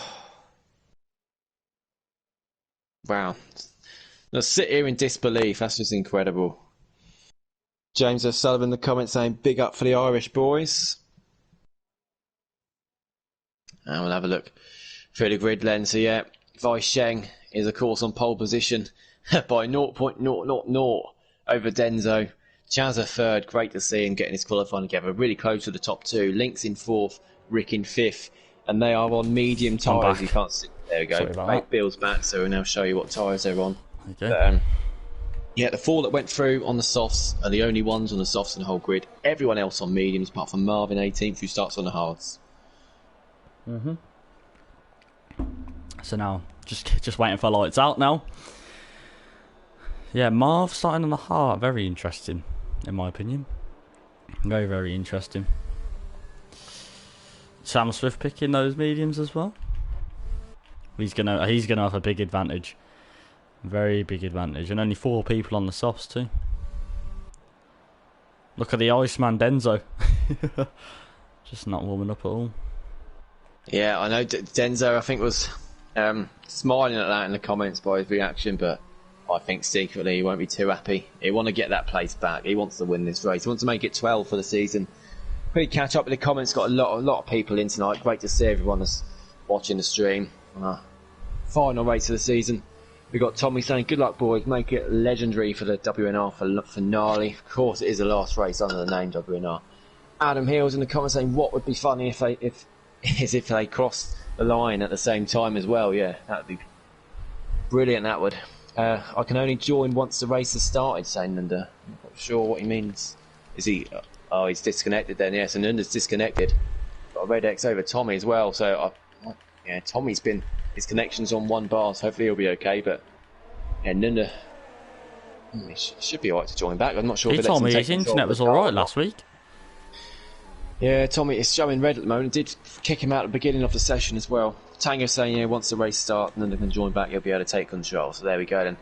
Now sit here in disbelief, that's just incredible. James O'Sullivan in the comments saying big up for the Irish boys. And we'll have a look through the grid lens. So yeah, Wei Sheng is of course on pole position by 0.000 over Denzo. Chazza third, great to see him getting his qualifying together. Really close to the top two. Link's in fourth, Rick in fifth. And they are on medium tyres. You can't see. There we go. Right, Bill's back, so we'll now show you what tyres they're on. Okay. But, yeah, the four that went through on the softs are the only ones on the softs in the whole grid. Everyone else on mediums, apart from Marvin 18th, who starts on the hards. So now, just waiting for lights out now. Yeah, Marv starting on the hard. Very interesting, in my opinion. Very, very interesting. Sam Swift picking those mediums as well. He's gonna have a big advantage. Very big advantage. And only 4 people on the softs too. Look at the Iceman Denzo. Just not warming up at all. Yeah, I know Denzo, I think, was smiling at that in the comments by his reaction, but I think secretly he won't be too happy. He wants to get that place back. He wants to win this race. He wants to make it 12 for the season. Pretty catch up with the comments. Got a lot of people in tonight. Great to see everyone that's watching the stream. Final race of the season. We got Tommy saying, "Good luck, boys. Make it legendary for the WNR finale." Of course, it is the last race under the name WNR. Adam Hills in the comments saying, "What would be funny if they crossed the line at the same time as well?" Yeah, that would be brilliant. That would. I can only join once the race has started. Saying Nunda. I'm not sure what he means. Is he? Oh, he's disconnected then. Yes, and Nunda's disconnected. Got a red X over Tommy as well. So yeah, Tommy's been. His connection's on 1 bar, so hopefully he'll be okay. But yeah, Nunda he should be alright to join back. I'm not sure. He told me his internet was alright last week. Yeah, Tommy is showing red at the moment. It did kick him out at the beginning of the session as well. Tango saying, yeah, once the race starts, Nunda can join back. He'll be able to take control. So there we go then.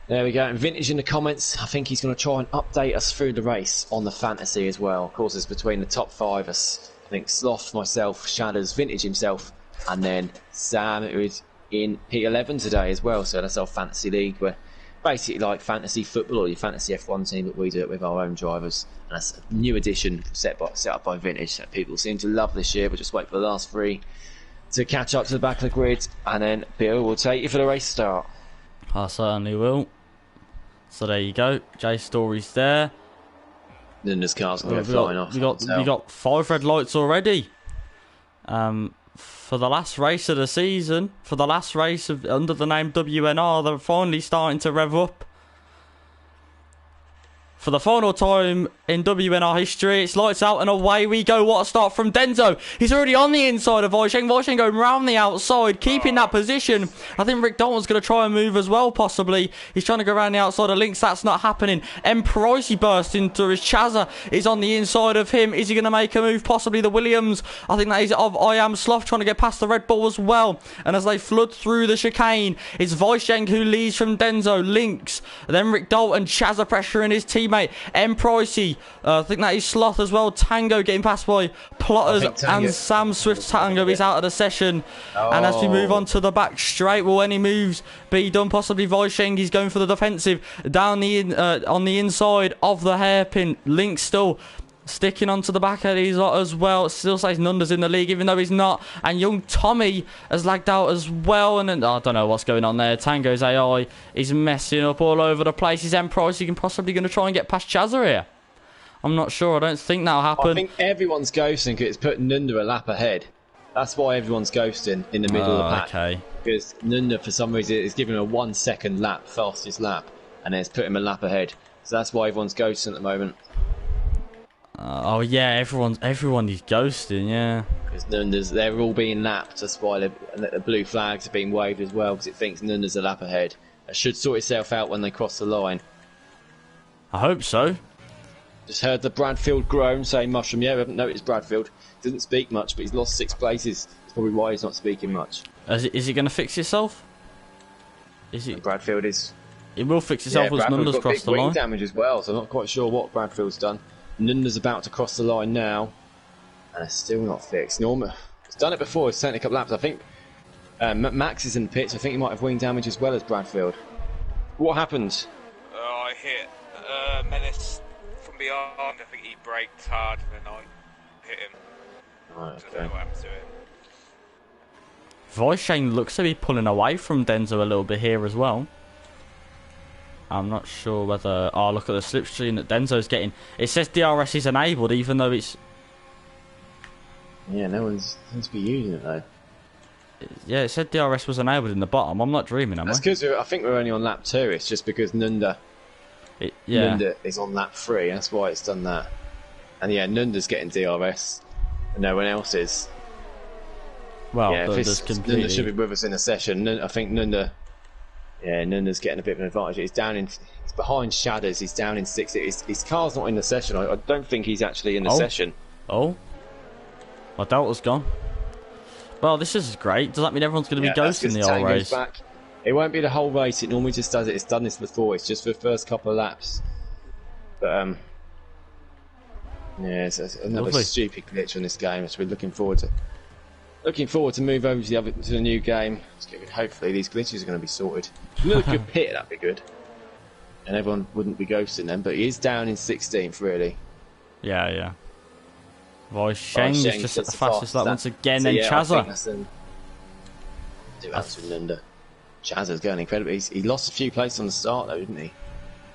There we go. And Vintage in the comments. I think he's going to try and update us through the race on the fantasy as well. Of course, it's between the top 5 us. I think Sloth, myself, Shadows, Vintage himself, and then Sam, who is in P11 today as well. So that's our fantasy league. We're basically like fantasy football or your fantasy F1 team, but we do it with our own drivers. And that's a new edition set up by Vintage that people seem to love this year. We'll just wait for the last 3 to catch up to the back of the grid, and then Bill will take you for the race start. I certainly will. So there you go. Jay Story's there. Then this car's going to go flying off. We got 5 red lights already. For the last race of the season, for the last race under the name WNR, they're finally starting to rev up. For the final time in WNR history, it's lights out and away we go. What a start from Denzo. He's already on the inside of Wei Sheng. Wei Sheng going round the outside, keeping that position. I think Rick Dalton's going to try and move as well, possibly. He's trying to go around the outside of Lynx. That's not happening. Pricey burst into his Chazza. Is on the inside of him. Is he going to make a move? Possibly the Williams. I think that is of I Am Sloth trying to get past the Red Bull as well. And as they flood through the chicane, it's Wei Sheng who leads from Denzo. Lynx. Then Rick Dalton. Chazza pressuring his teammate. Pricey, I think that is Sloth as well. Tango getting passed by Plotters and Sam Swift. Tango is out of the session. And as we move on to the back straight, will any moves be done? Possibly Wei Sheng. He's going for the defensive down the on the inside of the hairpin. Link still sticking onto the back of these lot as well. Still says Nunda's in the league, even though he's not. And young Tommy has lagged out as well. And then, I don't know what's going on there. Tango's AI is messing up all over the place. His Price, he can possibly going to try and get past Chazza here. I'm not sure. I don't think that'll happen. I think everyone's ghosting because it's putting Nunda a lap ahead. That's why everyone's ghosting in the middle of the pack. Okay. Because Nunda, for some reason, is giving him a 1 second lap, fastest lap. And then it's put him a lap ahead. So that's why everyone's ghosting at the moment. Oh yeah, everyone is ghosting. Yeah. Because they're all being lapped. That's why the blue flags are being waved as well, because it thinks Nunda's a lap ahead. It should sort itself out when they cross the line. I hope so. Just heard the Bradfield groan saying Mushroom. Yeah, we haven't noticed Bradfield. Doesn't speak much, but he's lost 6 places. That's probably why he's not speaking much. Is it going to fix itself? Is it? And Bradfield is. It will fix itself once Nunda's crossed the line. Wing damage as well, so I'm not quite sure what Bradfield's done. Nunda's about to cross the line now, and it's still not fixed. Norma, he's done it before. He's taken a couple laps. I think Max is in the pits. I think he might have wing damage as well as Bradfield. What happened? I hit Menace from behind. I think he braked hard and then I hit him. Right, I don't know what happened to him. Voishane looks to be pulling away from Denzo a little bit here as well. I'm not sure whether... Oh, look at the slipstream that Denzo's getting. It says DRS is enabled, even though it's... Yeah, no one's seems to be using it, though. Yeah, it said DRS was enabled in the bottom. I'm not dreaming, am I? That's because I think we're only on lap 2. It's just because Nunda is on lap 3. That's why it's done that. And yeah, Nunda's getting DRS, and no one else is. Well, yeah, Nunda should be with us in a session. I think Nunda's getting a bit of an advantage. He's behind Shadows. He's down in 6th. His car's not in the session. I don't think he's actually in the session. Oh, my Delta's gone. Well, this is great. Does that mean everyone's going to be ghosting the whole race? Back. It won't be the whole race. It normally just does it. It's done this before. It's just for the first couple of laps. But yeah, it's another stupid glitch on this game. So we're looking forward to move over to the new game. Hopefully these glitches are going to be sorted. Another good pit, that'd be good. And everyone wouldn't be ghosting them. But he is down in 16th, really. Yeah. Voishane is just at the fastest lap once again. Then Chazza. That's with Nunda. Chazza's going incredibly. He lost a few places on the start, though, didn't he?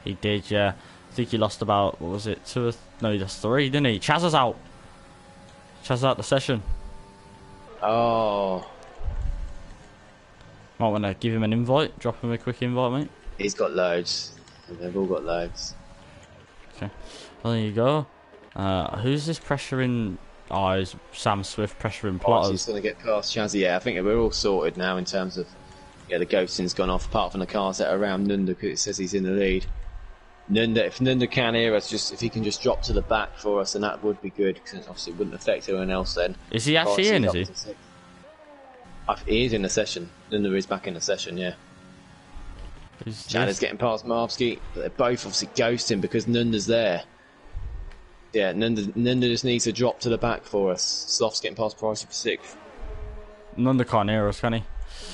He did, yeah. I think he lost about, what was it, 2 or... No, he lost 3, didn't he? Chazza's out. Chazza's out the session. Oh. Might want to give him an invite. Drop him a quick invite, mate. He's got loads. They've all got loads. Okay. Well, there you go. Who's this pressuring? Oh, it's Sam Swift pressuring Plotters. He's going to get past Chazzy. Yeah, I think we're all sorted now in terms of... Yeah, the ghosting's gone off, apart from the cars that are around Nunda, because it says he's in the lead. If Nunda can hear us, if he can just drop to the back for us, then that would be good, because obviously it wouldn't affect anyone else then. Is he actually in, is he? He is in the session. Nunda is back in the session, yeah. Chadder's getting past Marvsky, but they're both obviously ghosting because Nunda's there. Yeah, Nunda just needs to drop to the back for us. Sloth's getting past Pricey for 6th. Nunda can't hear us, can he?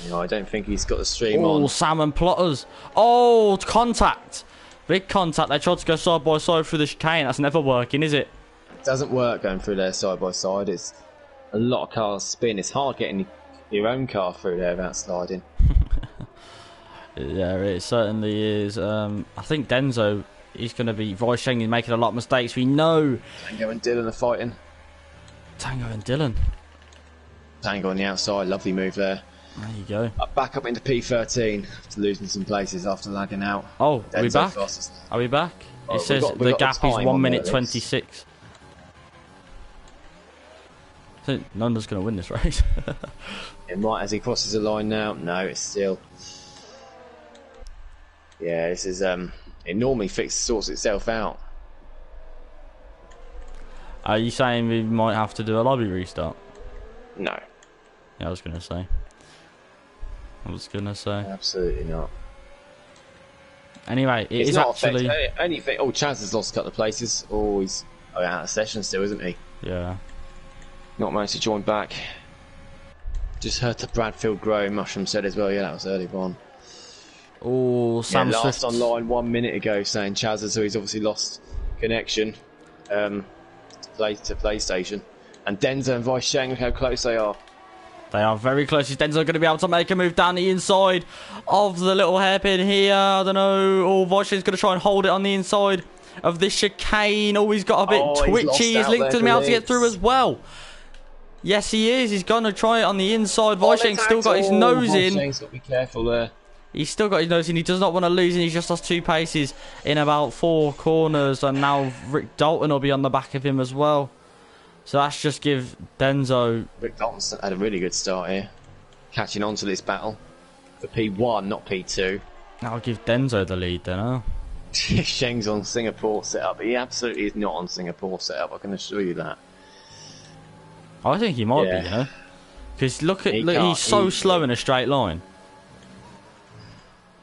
No, I don't think he's got the stream on. Oh, Sam and Plotters. Oh, contact. Big contact. They tried to go side by side through the chicane. That's never working, is it? It doesn't work going through there side by side. It's a lot of cars spin. It's hard getting your own car through there without sliding. Yeah, it certainly is. I think Denzo is going to be... Voishane is making a lot of mistakes. We know. Tango and Dylan are fighting. Tango and Dylan. Tango on the outside. Lovely move there. There you go. Back up into P13 after losing some places after lagging out. Oh, are we back? Are we back? It says the gap is 1 minute 26. I think Nunda's going to win this race. It might as he crosses the line now. No, it's still... Yeah, this is... It normally sorts itself out. Are you saying we might have to do a lobby restart? No. Yeah, I was going to say. Absolutely not. Anyway, it's actually... Anything. Oh, Chaz has lost a couple of places. Oh, he's out of session still, isn't he? Yeah. Not managed to join back. Just heard the Bradfield growing. Mushroom said as well. Yeah, that was early on. Oh, Sam last Swift. online 1 minute ago saying Chaz, so he's obviously lost connection to PlayStation. And Denzo and Voishane, look how close they are. They are very close. Is Denzo going to be able to make a move down the inside of the little hairpin here? I don't know. Oh, Voishane's going to try and hold it on the inside of this chicane. Oh, he's got a bit twitchy. He's linked to be able to get through as well. Yes, he is. He's going to try it on the inside. Voishane's still got his nose in. Voishane's got to be careful there. He's still got his nose in. He does not want to lose, and he's just lost 2 paces in about 4 corners. And now Rick Dalton will be on the back of him as well. So that's just give Denzo... Rick Dalton's had a really good start here. Catching on to this battle. For P1, not P2. I'll give Denzo the lead then, huh? Sheng's on Singapore setup. He absolutely is not on Singapore setup, I can assure you that. I think he might be, you know? Because look, he's so slow in a straight line.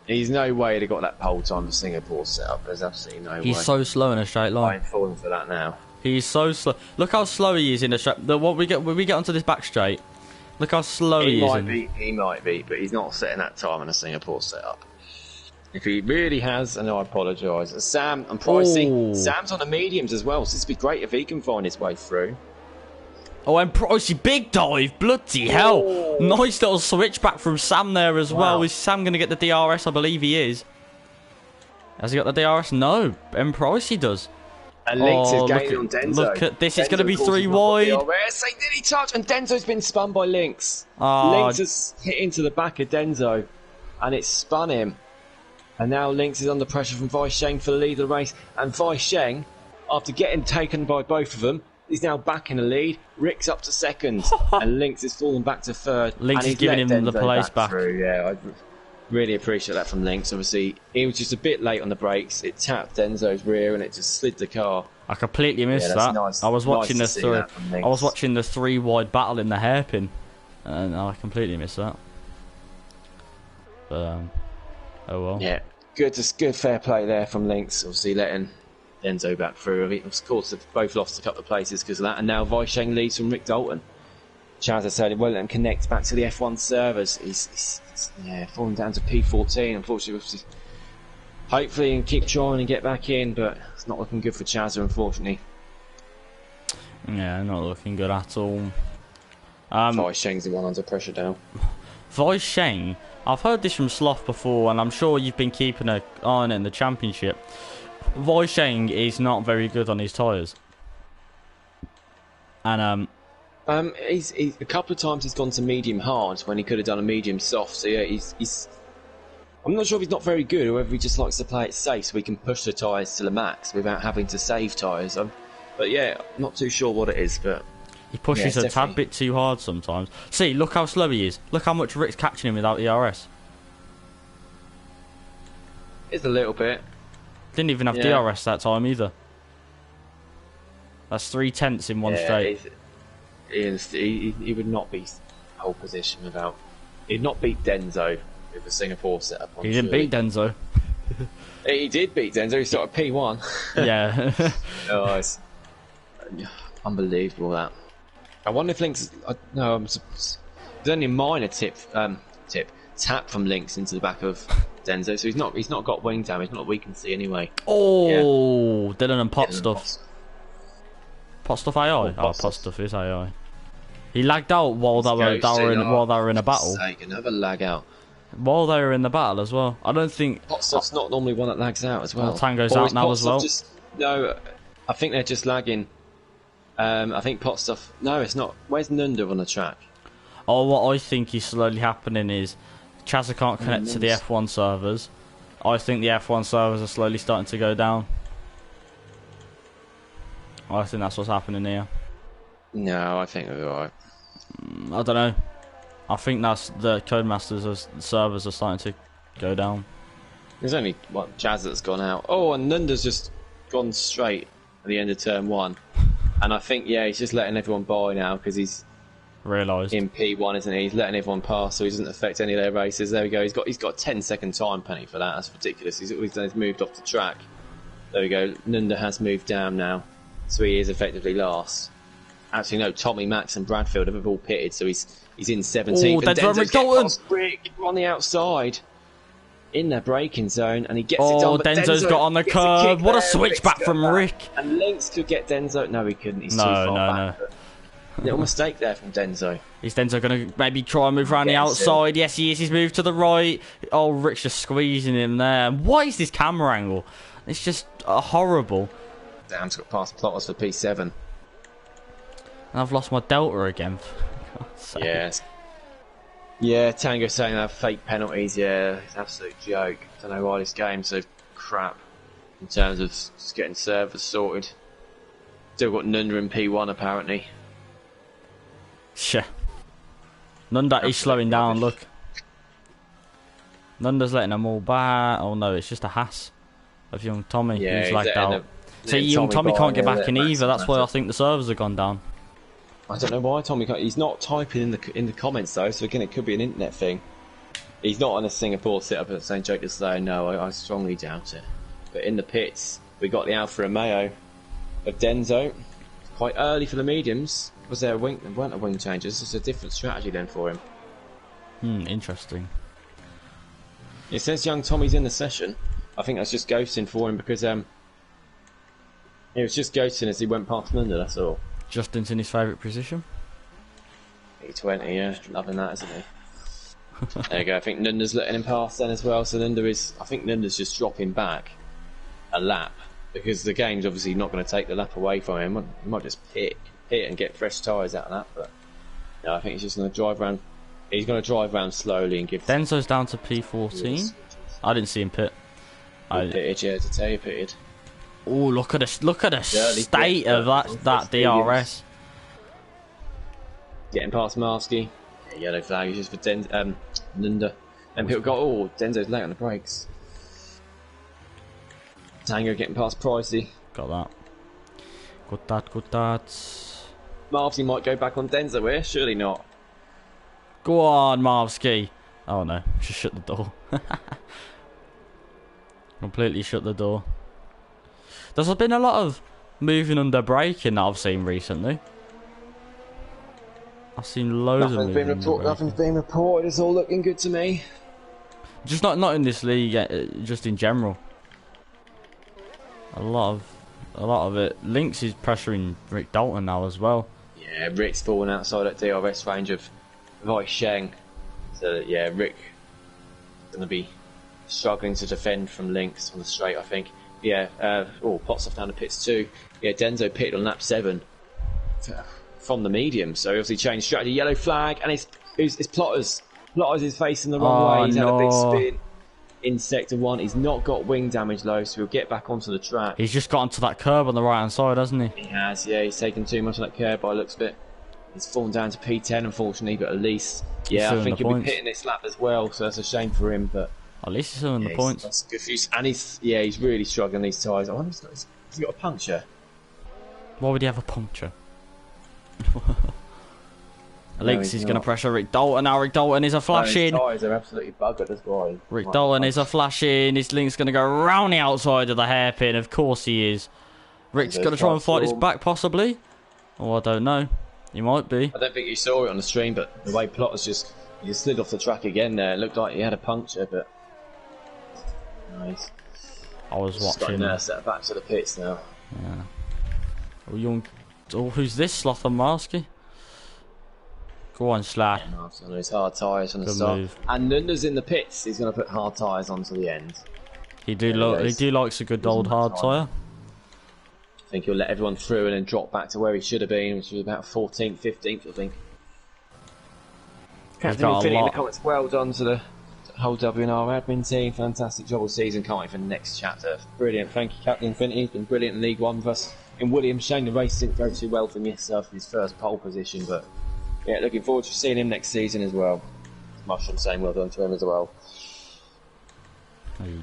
He's no way to got that pole time for Singapore setup. There's absolutely no way. He's so slow in a straight line. I'm falling for that now. He's so slow. Look how slow he is in a straight. When we get onto this back straight, look how slow he is. He might be, but he's not setting that time in a Singapore setup. If he really has, and I apologise. Sam and Pricey. Sam's on the mediums as well, so this would be great if he can find his way through. Oh, and Pricey, big dive, bloody hell. Nice little switchback from Sam there as well. Is Sam going to get the DRS? I believe he is. Has he got the DRS? No, and Pricey does. And Lynx is gaining on Denzo. Look at this, it's going to be 3 wide. Did he touch? And Denzo's been spun by Lynx. Oh. Lynx has hit into the back of Denzo, and it's spun him. And now Lynx is under pressure from Wei Sheng for the lead of the race. And Wei Sheng, after getting taken by both of them, is now back in the lead. Rick's up to second, and Lynx is falling back to third. Lynx is giving him the place back. Yeah, I really appreciate that from Lynx. Obviously, he was just a bit late on the brakes. It tapped Denzo's rear, and it just slid the car. I completely missed that. Nice, I was watching nice I was watching the 3 wide battle in the hairpin, and I completely missed that. But oh well. Yeah, good fair play there from Lynx. Obviously, letting Denzo back through. I mean, of course, they've both lost a couple of places because of that, and now Wei Sheng leads from Rick Dalton. Chaz has said he won't let him connect back to the F1 servers. He's falling down to P14. Unfortunately, hopefully he can keep trying and get back in, but it's not looking good for Chaz, unfortunately. Yeah, not looking good at all. Wei Sheng's the one under pressure now. Wei Sheng, I've heard this from Sloth before, and I'm sure you've been keeping an eye on it in the championship. Wei Sheng is not very good on his tyres. And he's a couple of times he's gone to medium hard when he could have done a medium soft. So yeah, he's. I'm not sure if he's not very good or whether he just likes to play it safe so he can push the tyres to the max without having to save tyres. But yeah, I'm not too sure what it is, but he pushes a tad bit too hard sometimes. See, look how slow he is. Look how much Rick's catching him without ERS. It's a little bit. Didn't even have DRS that time either. That's 3/10 in one straight. He would not be whole position without. He'd not beat Denzo with the Singapore setup. He didn't beat Denzo. He did beat Denzo. He started P1. Yeah. Oh, it's unbelievable that. I wonder if Lynx. No, there's only a minor tap from Lynx into the back of Denzo, so he's not got wing damage, not that we can see anyway. Oh, Dylan and Pot Stuff. Pot Stuff AI? Pot Stuff is AI. He lagged out while they were in a battle. Another lag out. While they were in the battle as well. I don't think Pot Stuff's not normally one that lags out as well. Tango's out now as well. No, I think they're just lagging. I think Pot Stuff. No, it's not. Where's Nunda on the track? Oh, what I think is slowly happening is Chazza can't connect to the F1 servers. I think the F1 servers are slowly starting to go down. I think that's what's happening here. No, I think we're alright. I don't know. I think that's the Codemasters servers are starting to go down. There's only one Chaz that's gone out. Oh, and Nunda's just gone straight at the end of turn 1. And I think, he's just letting everyone by now because he's realised in P1, isn't he? He's letting everyone pass, so he doesn't affect any of their races. There we go. He's got a 10-second time penalty for that. That's ridiculous. He's moved off the track. There we go. Nunda has moved down now, so he is effectively last. Actually, no. Tommy, Max, and Bradfield have all pitted, so he's in 17th. Oh, that's Rick Dalton. Rick on the outside, in their braking zone, and he gets it done. Oh, Denzo's got on the curb. What a switchback from Rick. And Lynx could get Denzo. No, he couldn't. He's too far back. No. Little mistake there from Denzo. Is Denzo going to maybe try and move around the outside? Yes, he is. He's moved to the right. Oh, Rick's just squeezing him there. What is this camera angle? It's just horrible. Damn, it's got past plotters for P7. And I've lost my Delta again. Yes. Yeah, Tango saying they have fake penalties. Yeah, it's an absolute joke. Don't know why this game's so crap in terms of just getting servers sorted. Still got Nunda in P1 apparently. Sure. Nunda is slowing down, look. Nunda's letting them all back. Oh no, it's just a Haas of young Tommy who's lagged out. See, young Tommy can't get back in either. That's why I think the servers have gone down. I don't know why Tommy can't. He's not typing in the comments though, so again, it could be an internet thing. He's not on a Singapore setup at St. Jacobs though. No, I strongly doubt it. But in the pits, we got the Alfa Romeo of Denzo. Quite early for the mediums. Was there a wing? There weren't a wing changes. It's a different strategy then for him. Interesting. It says young Tommy's in the session. I think that's just ghosting for him because it was just ghosting as he went past Nunda, that's all. Justin's in his favourite position. E20, yeah, loving that, isn't he? There you go. I think Nunda's letting him pass then as well. So I think Nunda's just dropping back a lap because the game's obviously not going to take the lap away from him. He might just pit and get fresh tyres out of that. But no, I think he's just going to drive around. He's going to drive around slowly and give. Denzo's down to P14. I didn't see him pit. Pitted, yeah, to tell you pitted. Oh, look at the state of that DRS. Getting past Marsky. Yeah, yellow flag is just for Nunda. And people go, Denzo's late on the brakes. Tango getting past Pricey. Got that. Good that. Marvsky might go back on Denzo here, surely not. Go on, Marvsky. Oh no, just shut the door. Completely shut the door. There's been a lot of moving under braking that I've seen recently. I've seen loads of moving under braking. Nothing's been reported. It's all looking good to me. Just not in this league, just in general. A lot of it. Lynx is pressuring Rick Dalton now as well. Yeah, Rick's falling outside that DRS range of Vai Sheng. So yeah, Rick going to be struggling to defend from Lynx on the straight, I think. Yeah, Potts off down the pits too. Yeah, Denzo pitted on lap 7 from the medium, so obviously changed strategy. Yellow flag, and it's Plotters. Plotters is facing the wrong way. He's had a big spin in sector 1. He's not got wing damage though, so he'll get back onto the track. He's just got onto that curb on the right hand side, hasn't he? He has, yeah. He's taken too much of that curb by the looks of it. He's fallen down to P10, unfortunately, but at least, yeah, I think he'll be pitting this lap as well, so that's a shame for him, but at least he's still in the points. That's good for you. And he's really struggling these tyres. I wonder has he got a puncture? Why would he have a puncture? Alex is going to pressure Rick Dalton. Now Rick Dalton is a flashing. His tyres are absolutely buggered as well. Rick Dalton is a flashing. His Link's going to go round the outside of the hairpin. Of course he is. Rick's going to try and fight his back possibly. Oh, I don't know. He might be. I don't think you saw it on the stream, but the way Plotter's just slid off the track again there. It looked like he had a puncture, but nice. I was watching. Set back to the pits now. Yeah. Who's this? Sloth and Marsky? Go on, Slack. Yeah, nice on his hard tyres from the start. Move. And Nunda's in the pits. He's going to put hard tyres onto the end. He likes a good old hard tyre. I think he'll let everyone through and then drop back to where he should have been, which was about 14th, 15th, I think. Captain Infinity in the comments. Well done to the whole WNR admin team. Fantastic job all season. Can't wait for the next chapter. Brilliant. Thank you, Captain Infinity. He's been brilliant in League One with us. In Williams, shame the race didn't go too well for him yesterday for his first pole position, but yeah, looking forward to seeing him next season as well. Mushroom saying well done to him as well.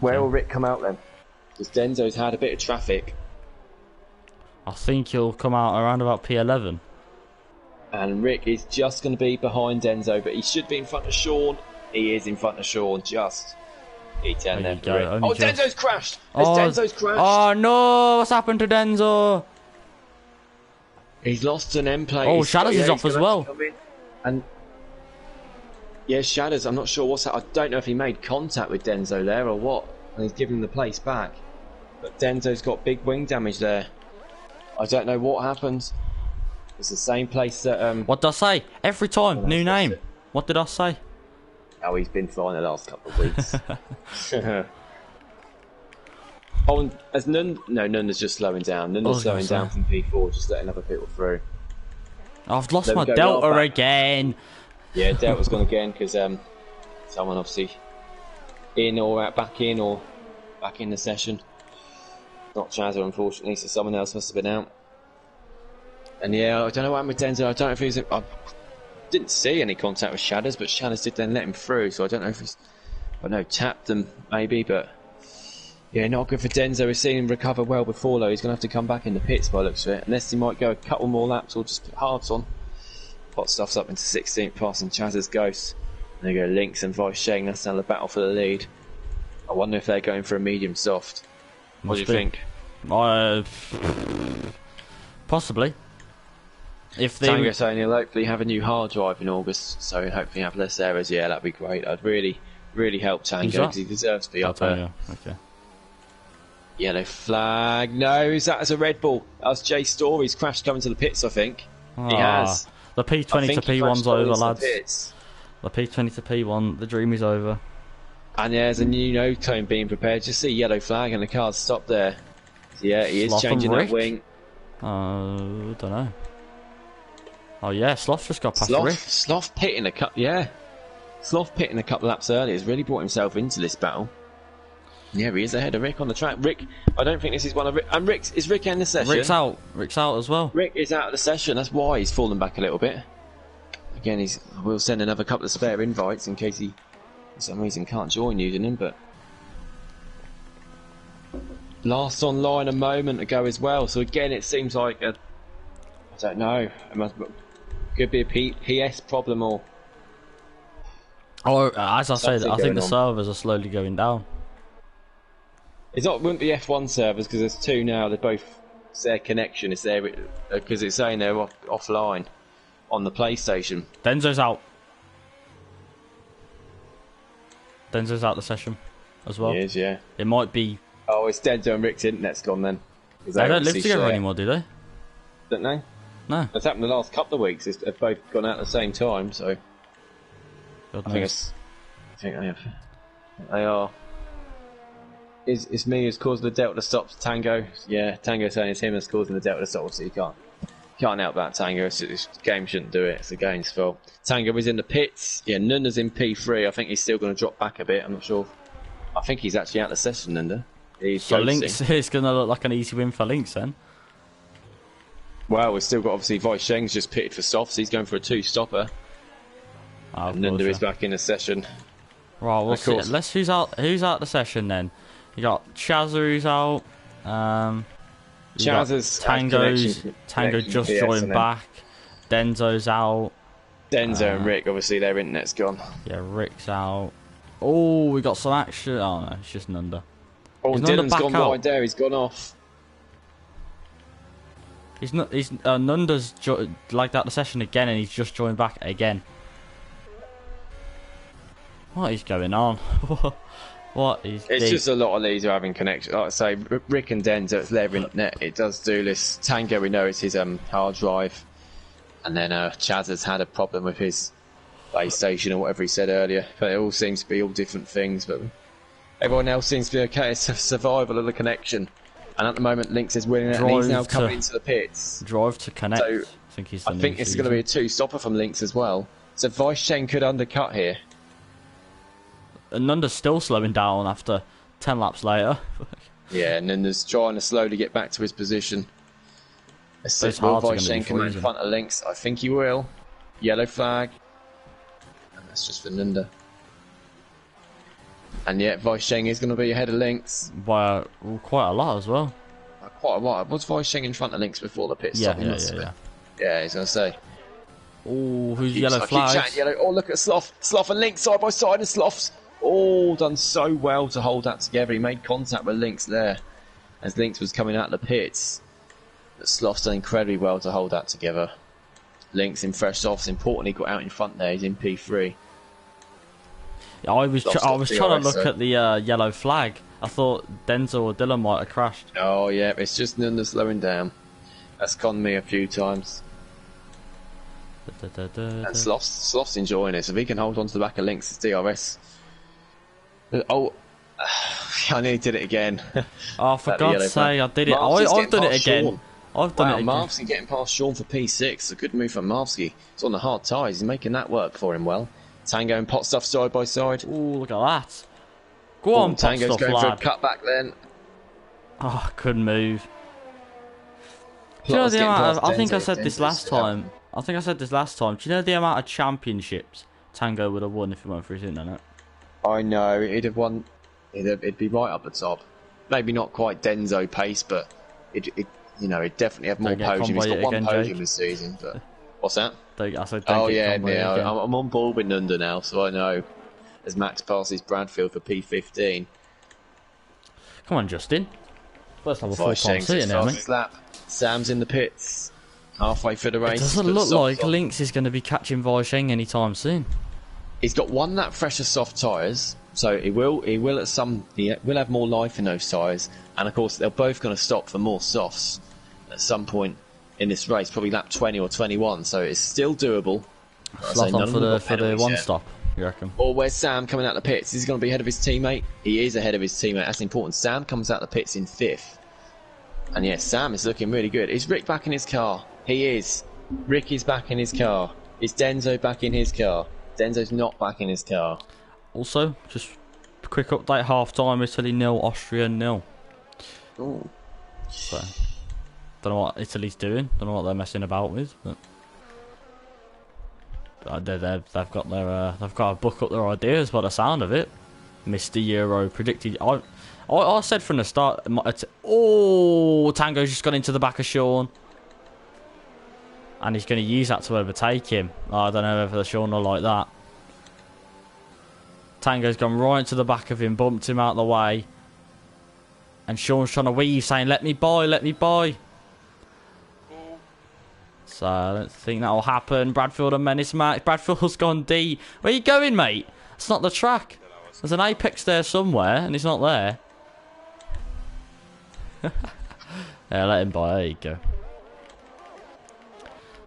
Where will Rick come out then? Because Denzo's had a bit of traffic. I think he'll come out around about P11. And Rick is just going to be behind Denzo, but he should be in front of Sean. He is in front of Sean, just. P10 there for Rick. Oh, Denzo's crashed! Denzo's crashed! Oh no, what's happened to Denzo? He's lost an M plate. Oh, Shadows is off as well. And yeah, Shadows, I'm not sure what's that. I don't know if he made contact with Denzo there or what. And he's giving the place back. But Denzo's got big wing damage there. I don't know what happened. It's the same place that... What did I say? Every time, new name. What did I say? Oh, he's been fine the last couple of weeks. Oh, and as Nunda's just slowing down. Nunda's slowing down from P4, just letting other people through. I've lost my Delta again. Yeah, Delta's gone again because someone obviously in or out, back in or back in the session. Not Chazza, unfortunately, so someone else must have been out. And yeah, I don't know what happened with Denzel. I don't know if he's. I didn't see any contact with Shadders, but Shadders did then let him through, so I don't know if he's. I don't know, tapped them maybe, but yeah, not good for Denzo. We've seen him recover well before, though. He's going to have to come back in the pits by the looks of it, unless he might go a couple more laps or just put hards on. Pot stuffs up into 16th, passing Chaz's Ghost. There you go, Lynx and Vice Shane. That's now the battle for the lead. I wonder if they're going for a medium soft. What do you think? Possibly. If they Tango saying he'll hopefully have a new hard drive in August, so hopefully have less errors. Yeah, that'd be great. I'd really help Tango because he deserves to be up there. Okay. Yellow flag. No, is that as a Red Bull? That was Jay Story's crash coming to the pits, I think. He has. The P20 to P1's over, lads. The P20 to P1, the dream is over. And there's a new no cone being prepared. Just see yellow flag and the car's stopped there. So yeah, he is changing that wing. I don't know. Oh yeah, Sloth just got past Rick. Sloth pitting a couple, yeah. Sloth pitting a couple laps earlier has really brought himself into this battle. Yeah, he is ahead of Rick on the track. Rick, I don't think this is one of Rick. And is Rick in the session? Rick's out. Rick's out as well. Rick is out of the session. That's why he's fallen back a little bit. Again, we'll send another couple of spare invites in case he, for some reason, can't join using them. But last online a moment ago as well. So again, it seems like I don't know. Could be a PS problem or. Or as I said, I think the servers are slowly going down. Wouldn't be F1 servers because there's two now. They're both their connection is there because it's saying they're offline on the PlayStation. Denzo's out. Denzo's out the session as well. He is, yeah. It might be. Oh, it's Denzo and Rick's internet's gone then. They don't live together anymore, do they? Don't they? No. That's happened the last couple of weeks. They've both gone out at the same time, so. God I think they are. It's me who's caused the Delta to stop Tango. Yeah, Tango saying it's him who's causing the Delta to stop, so you can't help that, Tango. This game shouldn't do it. It's the game's fault. Tango is in the pits. Yeah, Nunda's in P3. I think he's still going to drop back a bit. I'm not sure. I think he's actually out of the session, Nunda. So Lynx is going to look like an easy win for Lynx then. Well, we've still got obviously Vice Sheng's just pitted for softs. He's going for a two-stopper. And Nunda is back in the session. Right, we'll see. Let's who's out the session then. You got Chazza who's out. Chazza's Tango just joined back. Denzo's out. Denzo and Rick, obviously their internet's gone. Yeah, Rick's out. Oh, we got some action. Oh no, it's just Nunda. Oh, Dylan's gone wide there. He's gone off. He's not. Nunda's like that the session again, and he's just joined back again. What is going on? What is It's just a lot of these are having connection. Like I say, Rick and Denzo, it's their internet. It does do this. Tango, we know it's his hard drive. And then Chaz has had a problem with his PlayStation or whatever he said earlier. But it all seems to be all different things. But everyone else seems to be okay. It's a survival of the connection. And at the moment, Lynx is winning it, and he's now coming into the pits. Drive to connect. So I think it's going to be a two-stopper from Lynx as well. So Vice Shane could undercut here. And Nunda's still slowing down after 10 laps later. Yeah, and then there's trying to slowly get back to his position. Will Vice Shane come in front of Lynx? I think he will. Yellow flag. And that's just for Nunda. And yet, Vice Sheng is going to be ahead of Lynx. By quite a lot as well. Quite a lot. Was Vice Sheng in front of Lynx before the pit stop? Yeah, he's going to say. Oh, who's yellow flags? Yellow. Oh, look at Sloth. Sloth and Lynx side by side, and Sloth's done so well to hold that together. He made contact with Lynx there as Lynx was coming out of the pits. But Sloth's done incredibly well to hold that together. Lynx in fresh softs. Important he got out in front there. He's in P3. Yeah, I was trying to look at the yellow flag. I thought Denzel or Dylan might have crashed. Oh yeah, it's just Nunda slowing down. That's conned me a few times. And Sloth's enjoying it. So if he can hold on to the back of Lynx's DRS. Oh, I nearly did it again. Oh, for God's sake, I did it. I've done it again. I've done it again. Marvsky getting past Sean for P6. A good move from Marvsky. It's on the hard tyres. He's making that work for him well. Tango and Pot Stuff side by side. Ooh, look at that. Go on, Pot Tango's Stuff, going lad. for a cutback then. Oh, couldn't move. Do you know the amount of, I think I said this last time. I think I said this last time. Do you know the amount of championships Tango would have won if he went for his internet? I know. He'd have won. It'd be right up the top. Maybe not quite Denzo pace, but it'd definitely have more podium. He's got one podium this season, but what's that? Oh yeah, I'm on board with Nunda now, so I know. As Max passes Bradfield for P15. Come on, Justin. First time a full-time seating now, mate. Lap. Sam's in the pits, halfway through the race. It doesn't look like Lynx is going to be catching Vaisheng anytime soon. He's got one lap fresh of soft tyres, so he will have more life in those tyres, and of course they're both going to stop for more softs at some point in this race, probably lap 20 or 21. So it's still doable. Slot on for the one stop, you reckon? Or where's Sam coming out the pits? Is he going to be ahead of his teammate? He is ahead of his teammate. That's important. Sam comes out the pits in 5th. And yes, Sam is looking really good. Is Rick back in his car? He is. Rick is back in his car. Is Denzo back in his car? Denzo's not back in his car. Also, just a quick update, half-time, Italy 0, Austria 0. Ooh. So, don't know what Italy's doing. Don't know what they're messing about with. But they've got to book up their ideas by the sound of it. Mr. Euro predicted. I said from the start. Tango's just gone into the back of Sean, and he's going to use that to overtake him. I don't know whether Sean will like that. Tango's gone right into the back of him, bumped him out of the way, and Sean's trying to weave, saying, "Let me by, let me by." So I don't think that will happen. Bradfield and Menace Max. Bradfield's gone D. Where are you going, mate? It's not the track. There's an apex there somewhere, and he's not there. Yeah, let him by. There you go.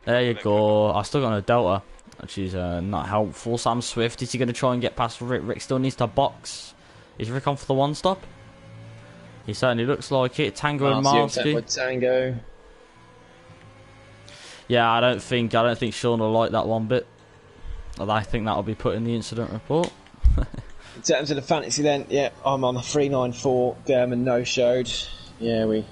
There you go. I still got no Delta, which is not helpful. Sam Swift, is he going to try and get past Rick? Rick still needs to box. Is Rick on for the one stop? He certainly looks like it. Tango and Marsky. Tango. Yeah, I don't think Sean will like that one bit. I think that'll be put in the incident report. In terms of the fantasy then, yeah, I'm on a 394. German no-showed. Yeah, I'm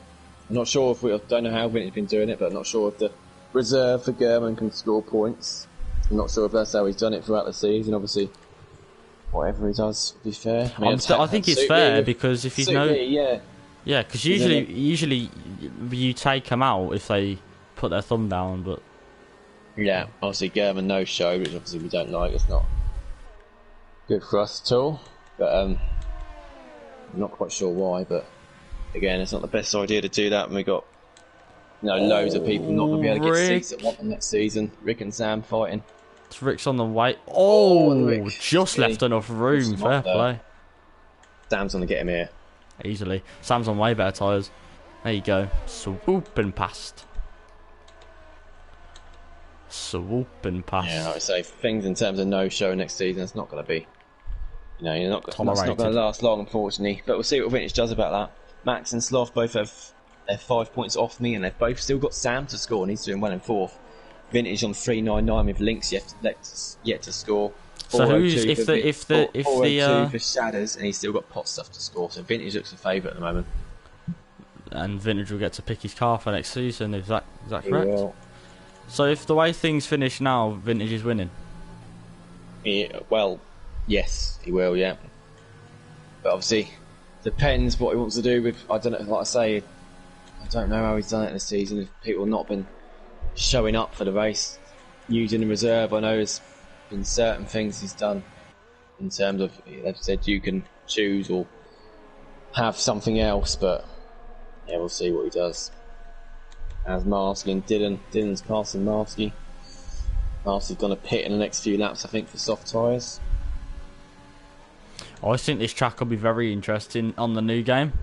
not sure if I don't know how Vinny's been doing it, but I'm not sure if the reserve for German can score points. I'm not sure if that's how he's done it throughout the season. Obviously, whatever he does, to be fair. I think it's fair because if he's yeah, because usually you take them out if they put their thumb down, but yeah, obviously German no-show, which obviously we don't like. It's not good for us at all, but I'm not quite sure why. But again, it's not the best idea to do that when we got loads of people not going to be able to get seats at one next season. Rick and Sam fighting. Rick's on the way. Just left enough room. Fair play. Sam's going to get him here easily. Sam's on way better tyres. There you go. Swooping past. Yeah, like I say, things in terms of no-show next season, it's not going to be. You're not going to last long, unfortunately. But we'll see what Vintage does about that. Max and Sloth both have they're 5 points off me, and they've both still got Sam to score, and he's doing well in 4th. Vintage on 399 with Lynx yet to score. So who's if the for Shadows, and he's still got Pot Stuff to score. So Vintage looks a favourite at the moment. And Vintage will get to pick his car for next season. Is that correct? Will. So if the way things finish now, Vintage is winning. Yeah, well, yes, he will. Yeah, but obviously depends what he wants to do with. I don't know. Like I say, I don't know how he's done it this season. If people have not been showing up for the race, using the reserve, I know there's been certain things he's done in terms of they've said you can choose or have something else, but yeah, we'll see what he does. As Marsky and Dylan's passing Marsky. Marsky's going to pit in the next few laps, I think, for soft tyres. I think this track will be very interesting on the new game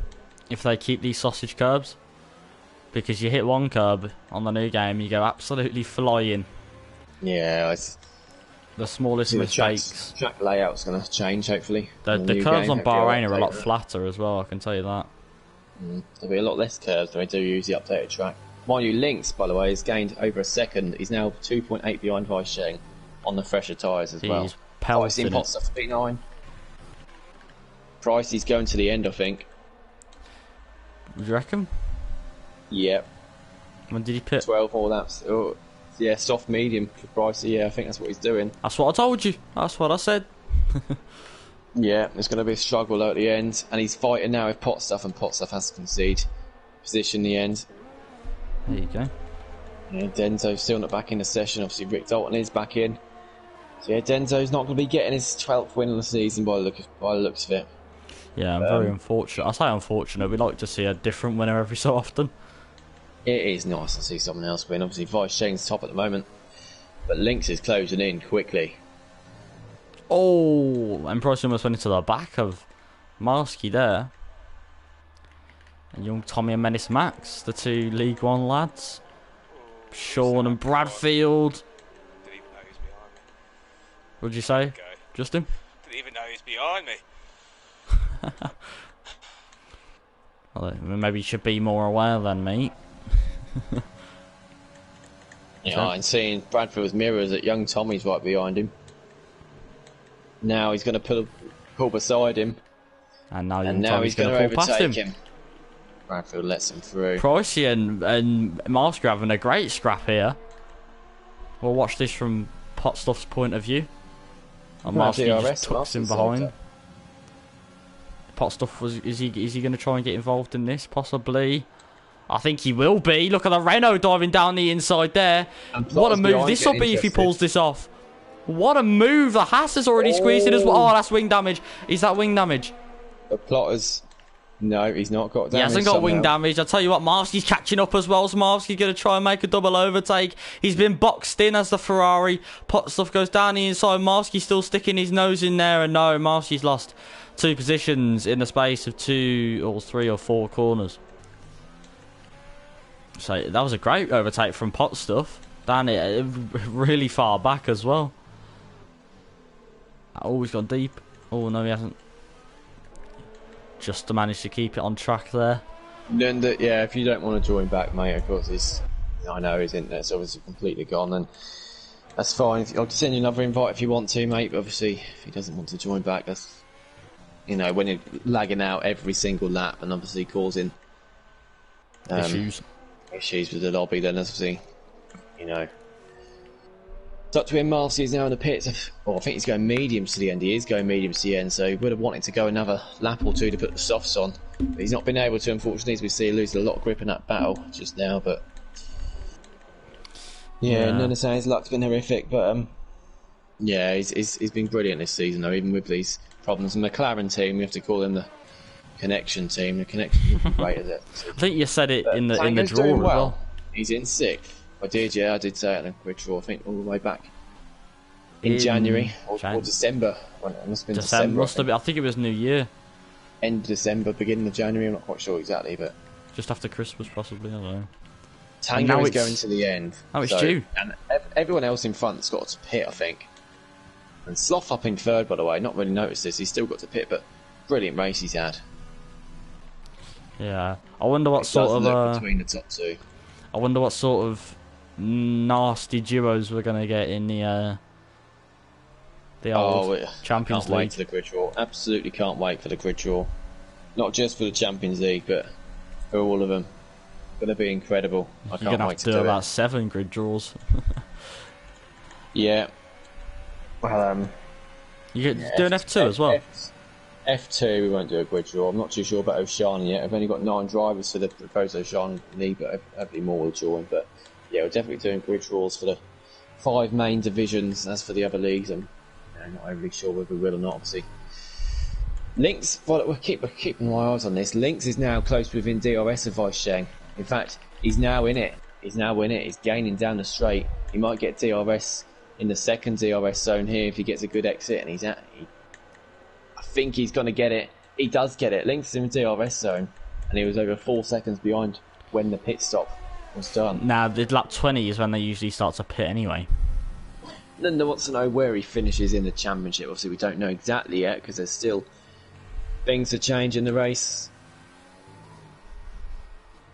if they keep these sausage curbs, because you hit one curb on the new game, you go absolutely flying. Yeah, the smallest mistakes. Track layout's going to change, hopefully. The curves on Bahrain are a lot flatter as well, I can tell you that. There'll be a lot less curves when they do use the updated track. Mind you, Lynx, by the way, has gained over a second. He's now 2.8 behind Weisheng on the fresher tyres as well. Price in pot stuff for P9. Price, he's going to the end, I think. Do you reckon? Yep. When did he pit? 12 all laps. Oh, yeah, soft medium for Pricey. Yeah, I think that's what he's doing. That's what I told you. That's what I said. Yeah, it's going to be a struggle at the end. And he's fighting now with Pot Stuff, and Pot Stuff has to concede position in the end. There you go. Yeah, Denzo's still not back in the session. Obviously, Rick Dalton is back in. So yeah, Denzo's not going to be getting his 12th win of the season by the looks of it. Yeah, I'm very unfortunate. I say unfortunate. We like to see a different winner every so often. It is nice to see someone else win. Obviously, Weisheng's top at the moment, but Lynx is closing in quickly. Oh, and Price almost went into the back of Marsky there. And young Tommy and Menace Max, the two League One lads. Sean and Bradfield. Didn't even know he's behind me. What did you say, Okay. Justin? Didn't even know he's behind me. Well, maybe you should be more aware than me. Yeah, and seeing Bradfield's mirrors that young Tommy's right behind him. Now he's going to pull beside him. And now he's going to pull past overtake him. Bradfield lets him through. Pricey and Masker having a great scrap here. We'll watch this from Potstuff's point of view. And Marsky just tucks him behind. Potstuff is he going to try and get involved in this? Possibly. I think he will be. Look at the Renault diving down the inside there. What a move this will be if he pulls this off. What a move. The Haas is already squeezed in as well. Oh, that's wing damage. Is that wing damage? The Plotters. No, he's not got damage. He hasn't got wing damage. I'll tell you what, Marsky's catching up as well. So Marsky's going to try and make a double overtake. He's been boxed in as the Ferrari. Potstuff goes down the inside. Marsky's still sticking his nose in there. And no, Marsky's lost 2 positions in the space of 2 or 3 or 4 corners. So that was a great overtake from Potstuff. Down it really far back as well. Oh, he's gone deep. Oh, no, he hasn't. Just to manage to keep it on track there. Yeah, if you don't want to join back, mate, of course, I know his internet's obviously completely gone, and that's fine. I'll send you another invite if you want to, mate, but obviously, if he doesn't want to join back, that's, you know, when you're lagging out every single lap and obviously causing issues with the lobby, then obviously, you know. It's up to him. Marcy is now in the pits. I think he's going mediums to the end. He is going mediums to the end, so he would have wanted to go another lap or 2 to put the softs on. But he's not been able to, unfortunately, as we see, losing a lot of grip in that battle just now. But yeah, none of saying his luck's been horrific. But yeah, he's been brilliant this season, though, even with these problems. The McLaren team, we have to call them the connection team. The connection is great, is it? I think you said it but in the draw as well. well. He's in 6th. I did say it in a quick draw, I think, all the way back in January or December. Well, it must have been December. I think it was New Year. End of December, beginning of January, I'm not quite sure exactly, but just after Christmas, possibly, I don't know. Tango is going to the end. Oh, it's due. And everyone else in front's got to pit, I think. And Sloth up in 3rd, by the way, not really noticed this, he's still got to pit, but brilliant race he's had. Yeah, I wonder what sort of between the top 2. I wonder what sort of nasty duos we're going to get in the old Champions League. Can't wait for the grid draw. Absolutely can't wait for the grid draw. Not just for the Champions League, but for all of them. Going to be incredible. I can't wait to do it. You're going to have to do about 7 grid draws. Yeah. Well, you do an F2 as well? F2, we won't do a grid draw. I'm not too sure about Oceania yet. I've only got 9 drivers for the proposed Oceania League, but hopefully more will join. But yeah, we're definitely doing grid draws for the 5 main divisions. As for the other leagues, I'm not overly sure whether we will or not, obviously. Lynx, we're keeping my eyes on this. Lynx is now close within DRS of Weisheng. In fact, he's now in it. He's gaining down the straight. He might get DRS in the 2nd DRS zone here if he gets a good exit, and I think he's going to get it. He does get it. Lynx is in the DRS zone, and he was over 4 seconds behind when the pit stop was done. Now, the lap 20 is when they usually start to pit anyway. Linda wants to know where he finishes in the championship. Obviously, we don't know exactly yet because there's still things to change in the race.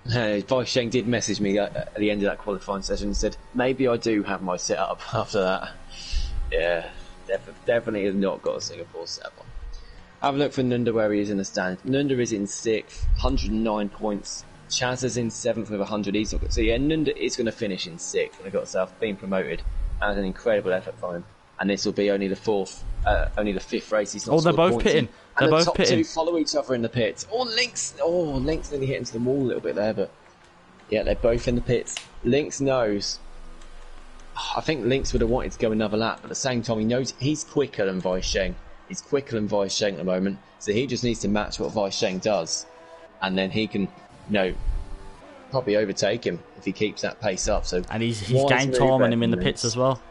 Weisheng did message me at the end of that qualifying session and said, maybe I do have my setup after that. Yeah, definitely has not got a Singapore setup on. Have a look for Nunda where he is in the stand. Nunda is in 6th, 109 points. Chaz is in 7th with 100. So yeah, Nunda is going to finish in 6th and he got himself being promoted. And an incredible effort for him. And this will be only the 5th race. He's not they're both points pitting. They're and both the top pitting. two follow each other in the pits. Lynx nearly hit into the wall a little bit there, but yeah, they're both in the pits. Lynx knows. I think Lynx would have wanted to go another lap, but at the same time, he knows he's quicker than Weisheng. He's quicker than Weisheng at the moment, so he just needs to match what Weisheng does, and then he can, probably overtake him if he keeps that pace up. So, and he's gained time on him in the pits as well.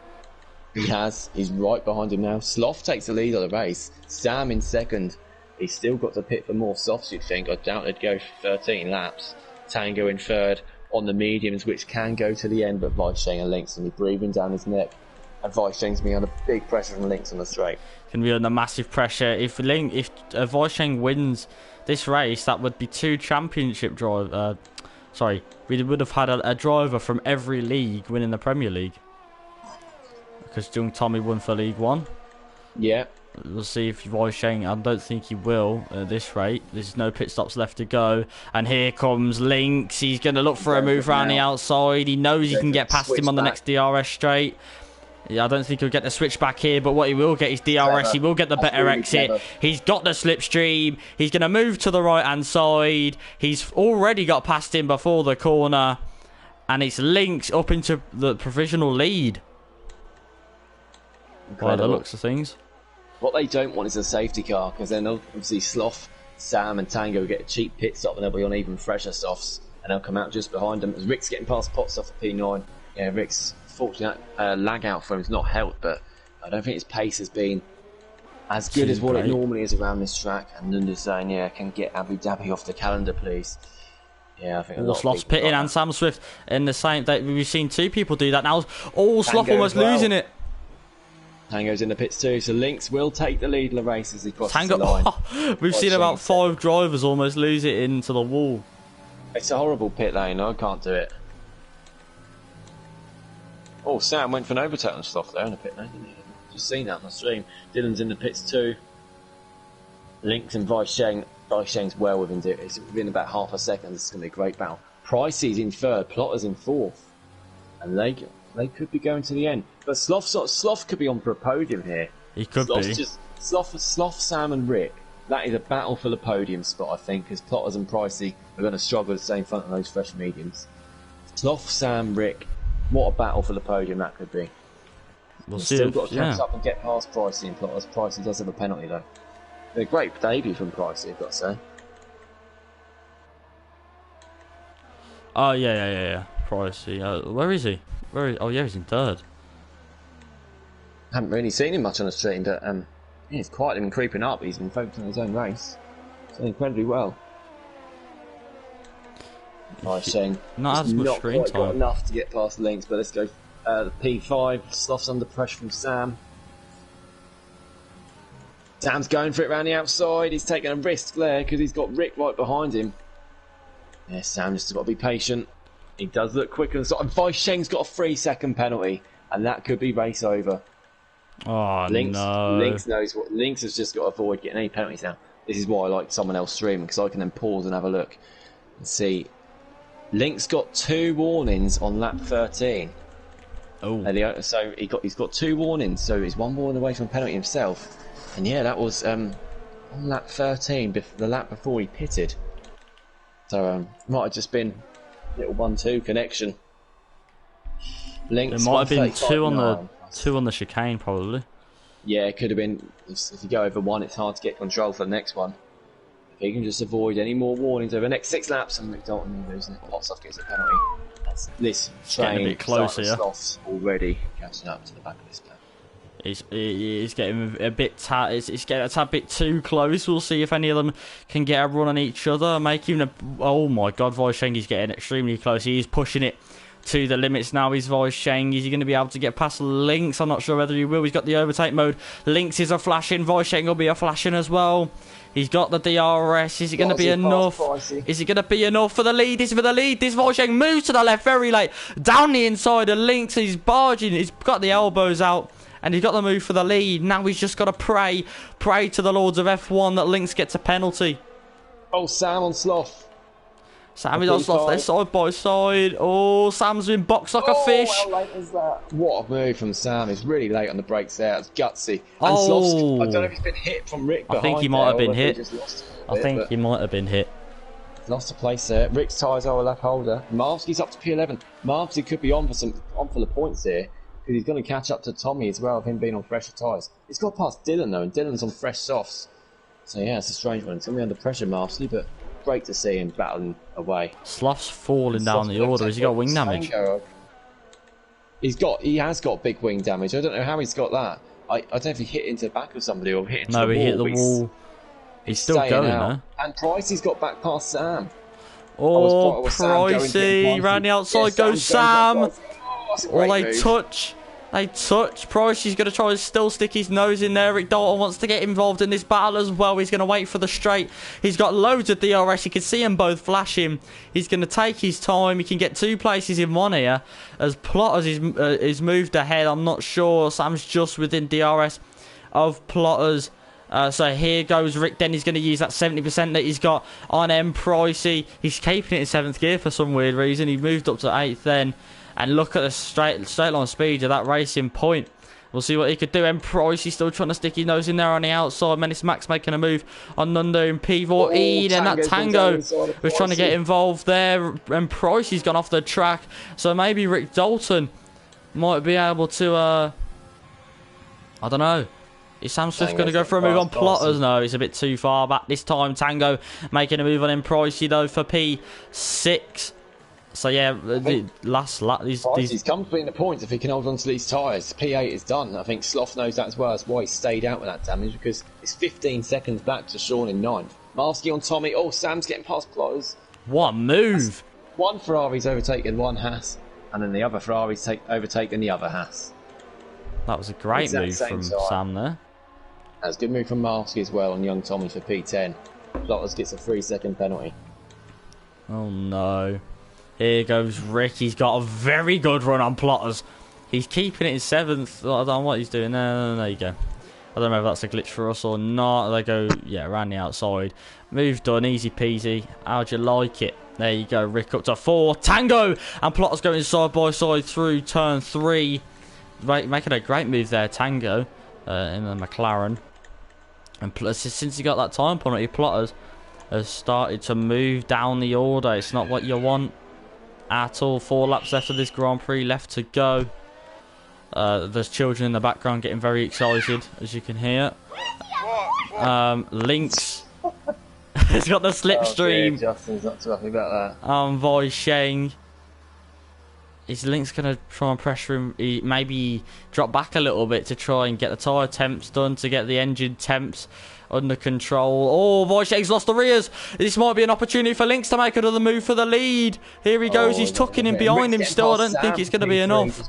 He has. He's right behind him now. Sloth takes the lead of the race. Sam in 2nd. He's still got to pit for more softs, you'd think. I doubt they'd go for 13 laps. Tango in 3rd on the mediums, which can go to the end, but Weisheng and Lynx will be breathing down his neck. And Weisheng's be under big pressure from Lynx on the straight. Can be under massive pressure. If Weisheng wins this race, that would be 2 championship drivers. We would have had a driver from every league winning the Premier League. Because Jung Tommy won for League 1. Yeah. We'll see if Weisheng, I don't think he will at this rate. There's no pit stops left to go. And here comes Lynx. He's going to look for a move around the outside. He knows he can get past him on the next DRS straight. Yeah, I don't think he'll get the switch back here, but what he will get is DRS. He will get the better exit. He's got the slipstream. He's going to move to the right-hand side. He's already got past him before the corner. And it's Lynx up into the provisional lead. By the looks of things. What they don't want is a safety car, because then obviously Sloth, Sam and Tango get a cheap pit stop and they'll be on even fresher softs and they'll come out just behind them. As Rick's getting past Potts off the P9. Yeah, Rick's fortunate lag out for him has not helped, but I don't think his pace has been as good as what it normally is around this track. And Nunda's saying, yeah, can get Abu Dhabi off the calendar, please. Yeah, I think a lot of Sloth's people pitting and Sam Swift in the same. We've seen 2 people do that now. Sloth almost losing it. Tango's in the pits too, so Lynx will take the lead in the race as he crosses the line. We've seen about 5 drivers almost lose it into the wall. It's a horrible pit lane, I can't do it. Sam went for an overtake on Sloth there in the pit lane, didn't he? Just seen that on the stream. Dylan's in the pits too. Lynx and Weisheng. Weisheng's well within it. It's within about half a second. This is going to be a great battle. Pricey's in 3rd, Plotter's in 4th. And they could be going to the end. But Sloth could be on for a podium here. He could be. Sloth, Sam and Rick. That is a battle for the podium spot, I think, because Plotters and Pricey are going to struggle to stay in front of those fresh mediums. Sloth, Sam, Rick. What a battle for the podium that could be. We'll see. Still got to catch up and get past Pricey and Plotters. Pricey does have a penalty though. A great debut from Pricey, I've got to say. Oh yeah. Pricey. Where is he? He's in 3rd. Haven't really seen him much on the stream, but he's quietly been creeping up. He's been focusing on his own race. He's done incredibly well. Weisheng not as much screen time. Got enough to get past Lynx, but let's go. The P5. Sloth's under pressure from Sam. Sam's going for it around the outside. He's taking a risk there because he's got Rick right behind him. Yeah, Sam just got to be patient. He does look quicker than and Weisheng's got a 3-second penalty, and that could be race over. Oh, no. Lynx knows what. Lynx has just got to avoid getting any penalties now. This is why I like someone else streaming, because I can then pause and have a look and see. Lynx got 2 warnings on lap 13. Oh. So he's got 2 warnings, so he's 1 warning away from a penalty himself. And yeah, that was on lap 13, the lap before he pitted. So might have just been a little 1-2 connection. Lynx, there might have been 2 on the chicane, probably. Yeah, it could have been. If you go over 1, it's hard to get control for the next one. If he can just avoid any more warnings over the next 6 laps, and McDalton losing it, Potsoff gets a penalty. This train getting a bit closer, already catching up to the back of this plan. He's getting a bit it's getting a tad bit too close. We'll see if any of them can get a run on each other, making oh my god, Weisheng is getting extremely close. He is pushing it to the limits now. He's Voisheng. Is he going to be able to get past Lynx? I'm not sure whether he will. He's got the overtake mode. Lynx is a flashing. Voisheng will be a flashing as well. He's got the DRS. Is it going to be enough? Is it going to be enough for the lead? Is it for the lead? This Voisheng moves to the left very late. Down the inside of Lynx. He's barging. He's got the elbows out. And he's got the move for the lead. Now he's just got to pray to the Lords of F1 that Lynx gets a penalty. Oh, Sam on Sloth. Sam is on Sloth. They're side by side. Oh, Sam's been boxed like a fish. How late is that? What a move from Sam. He's really late on the brakes there. It's gutsy. And Sloth's, I don't know if he's been hit from Rick behind. I think he might have been hit. I think he might have been hit. Lost a place there. Rick's tyres are a lap holder. Marvsky's up to P11. Marvsky could be on for the points here, because he's going to catch up to Tommy as well, of him being on fresher tyres. He's got past Dylan though, and Dylan's on fresh softs. So yeah, it's a strange one. It's going to be under pressure, Marvsky, but great to see him battling away. Sloth's falling down the order. Has he got wing damage? He has got big wing damage. I don't know how he's got that. I don't know if he hit into the back of somebody or hit into the wall. No, he hit the wall. He's still going though. And Pricey's got back past Sam. Oh, Pricey. Round the outside goes Sam. Oh, they touch. Pricey's going to try to still stick his nose in there. Rick Dalton wants to get involved in this battle as well. He's going to wait for the straight. He's got loads of DRS. You can see them both flashing. He's going to take his time. He can get 2 places in one here. As Plotters is moved ahead, I'm not sure. Sam's just within DRS of Plotters. So here goes Rick. Then he's going to use that 70% that he's got on M. Pricey. He's keeping it in 7th gear for some weird reason. He moved up to 8th then. And look at the straight line speed of that racing point. We'll see what he could do. And Pricey still trying to stick his nose in there on the outside. Menace Max making a move on Nundo and P14. And that Tango was trying to get involved there. And Pricey's gone off the track. So maybe Rick Dalton might be able to... I don't know. Is Sam Swift going to go for a move on Plotters? No, it's a bit too far back this time. Tango making a move on him. Pricey, though, for P6. So, yeah, the last lap... He's comfortably in the points if he can hold on to these tyres. P8 is done. I think Sloth knows that as well. That's why he stayed out with that damage, because it's 15 seconds back to Sean in 9th. Marsky on Tommy. Oh, Sam's getting past Plotters. What move! One Ferrari's overtaken one Haas, and then the other Ferrari's overtaken the other Haas. That was a great move from Sam there. That's a good move from Marsky as well on young Tommy for P10. Plotters gets a 3-second penalty. Oh, no. Here goes Rick. He's got a very good run on Plotters. He's keeping it in 7th. I don't know what he's doing. No, there you go. I don't know if that's a glitch for us or not. They go, yeah, around the outside. Move done. Easy peasy. How'd you like it? There you go. Rick up to 4. Tango! And Plotters going side by side through turn 3. Making a great move there, Tango, in the McLaren. And since he got that time penalty, Plotters has started to move down the order. It's not what you want at all. 4 laps left of this Grand Prix left to go. There's children in the background getting very excited, as you can hear. Lynx has got the slipstream. Justin's not too happy about that. Voisheng. Is Lynx going to try and pressure him? Maybe drop back a little bit to try and get the tyre temps done, to get the engine temps under control. Oh, Voisheng's lost the rears. This might be an opportunity for Lynx to make another move for the lead. Here he goes. He's tucking him behind him still. I don't think it's going to be enough.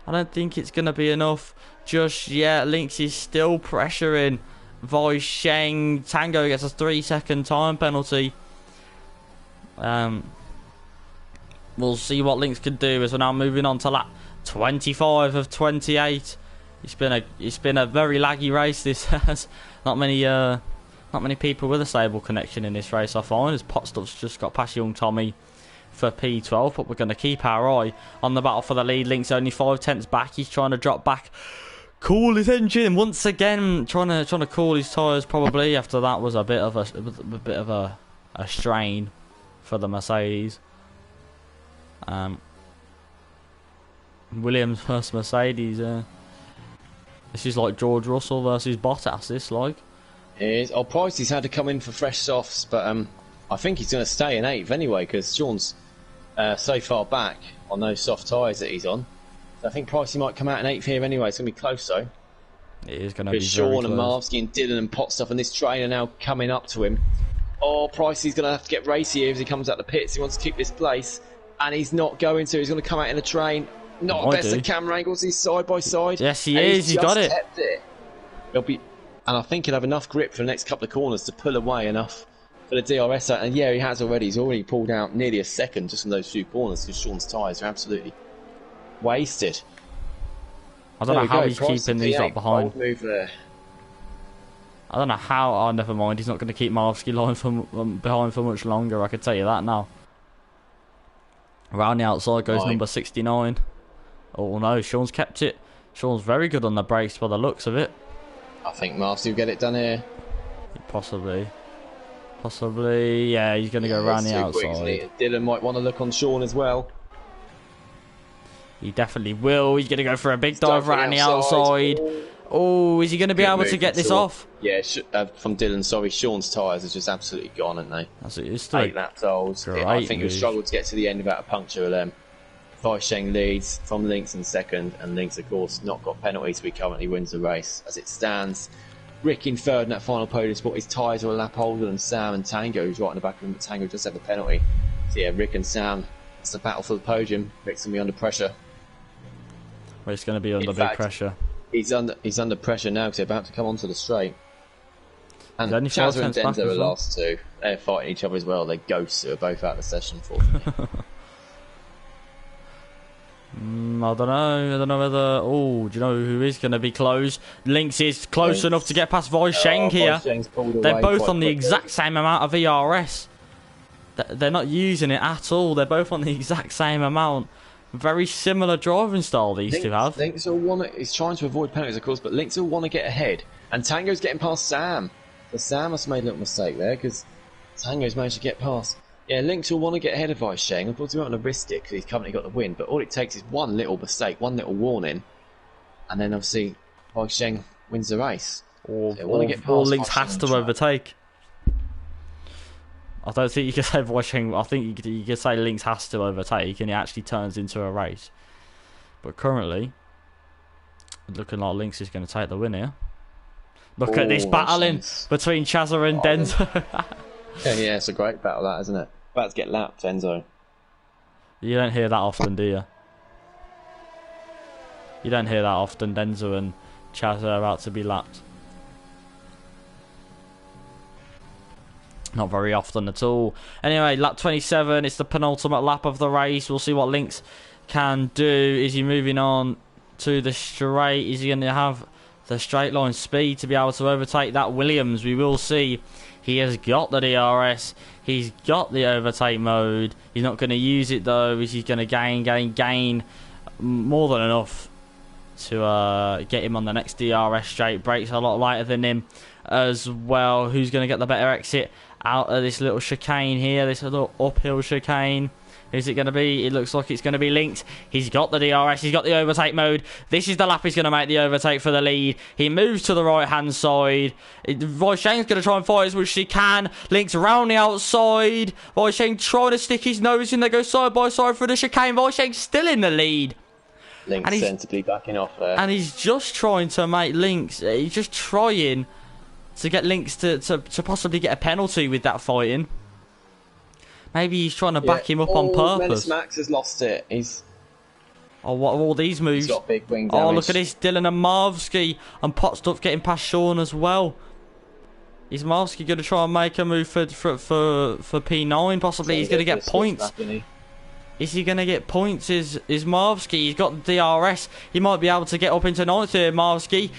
I don't think it's going to be enough just yet. Lynx is still pressuring Voisheng. Tango gets a 3-second time penalty. We'll see what Lynx can do as we're now moving on to lap 25 of 28. It's been a very laggy race. This has not many people with a stable connection in this race, I find, as Potstuff's just got past young Tommy for P12, but we're going to keep our eye on the battle for the lead. Lynx only 5 tenths back. He's trying to drop back, cool his engine once again, trying to cool his tyres probably. After that was a bit of a strain for the Mercedes. Williams versus Mercedes. This is like George Russell versus Bottas. This like. It is. Oh, Pricey's had to come in for fresh softs, but I think he's going to stay in 8th anyway, because Sean's so far back on those soft tyres that he's on. So I think Pricey might come out in 8th here anyway. It's going to be close though. It is going to be Sean and Marvsky and Dylan and Potstuff and this trainer now coming up to him. Oh, Pricey's going to have to get racy here as he comes out the pits. He wants to keep this place. And he's not going to. He's going to come out in a train. Not best of camera angles. He's side by side. Yes, he is. He's got it. He'll be, and I think he'll have enough grip for the next couple of corners to pull away enough for the DRS. And yeah, he has already. He's already pulled out nearly a second just from those few corners because Sean's tyres are absolutely wasted. I don't know how he's keeping these up behind. Move there. I don't know how. Oh, never mind. He's not going to keep Malowski behind for much longer. I can tell you that now. Around the outside goes number 69. Oh no, Sean's kept it. Sean's very good on the brakes by the looks of it. I think Marcy will get it done here. Possibly. Yeah, he's going to go around the outside. Dylan might want to look on Sean as well. He definitely will. He's going to go for a big dive around the outside. Oh, is he going to be able to get this off? Yeah, from Dylan, sorry. Sean's tyres are just absolutely gone, aren't they? That's it. It's 8 laps old. I think he'll struggle to get to the end without a puncture of them. Weisheng leads from Lynx in second, and Lynx, of course, not got penalties, so he currently wins the race. As it stands, Rick in third in that final podium spot. His tyres are a lap older than Sam and Tango, who's right in the back of him, but Tango does have a penalty. So yeah, Rick and Sam, it's the battle for the podium. Rick's going to be under pressure. Well, it's going to be under big pressure. He's under pressure now because they're about to come onto the straight. And Chazza and Denza are the last two. They're fighting each other as well. They're ghosts who are both out of the session, unfortunately. I don't know whether... Oh, do you know who is going to be close? Lynx is close enough to get past Weisheng here. They're both on the exact same amount of ERS. They're not using it at all. They're both on the exact same amount. Very similar driving style these two have. Lynx will want to... He's trying to avoid penalties, of course, but Lynx will want to get ahead. And Tango's getting past Sam. So Sam must have made a little mistake there because Tango's managed to get past. Yeah, Lynx will want to get ahead of Weisheng. Of course, he won't want to risk it because he's currently got the win. But all it takes is one little mistake, one little warning, and then obviously Weisheng wins the race. Or Lynx has to overtake. I don't think you can say Weisheng. I think you can say Lynx has to overtake, and it actually turns into a race. But currently, looking like Lynx is going to take the win here. Look at this battling between Chazza and Denzo. Yeah, it's a great battle, that, isn't it? About to get lapped, Enzo. You don't hear that often, do you? You don't hear that often, Denzo and Chazza are about to be lapped. Not very often at all. Anyway, lap 27, it's the penultimate lap of the race. We'll see what Lynx can do. Is he moving on to the straight? Is he going to have the straight line speed to be able to overtake that Williams? We will see. He has got the DRS. He's got the overtake mode. He's not going to use it though. He's going to gain more than enough to get him on the next DRS straight. Brakes a lot lighter than him as well. Who's going to get the better exit out of this little chicane here? This little uphill chicane. Who's it going to be? It looks like it's going to be Lynx. He's got the DRS. He's got the overtake mode. This is the lap he's going to make the overtake for the lead. He moves to the right-hand side. Weisheng's going to try and fight as much as he can. Lynx around the outside. Weisheng trying to stick his nose in. They go side by side for the chicane. Weisheng's still in the lead. Lynx sensibly backing off there. And he's just trying to make Lynx... He's just trying to get Lynx to possibly get a penalty with that fighting. Maybe he's trying to back him up on purpose. Menace Max has lost it. Oh, what are all these moves? He's got big wing damage. Oh, look at this. Dylan and Marvsky and Potstuff getting past Sean as well. Is Marvsky going to try and make a move for P9? Possibly. He's going to get points. Is he going to get points? Is Marvsky? He's got the DRS. He might be able to get up into 9th here, Marvsky.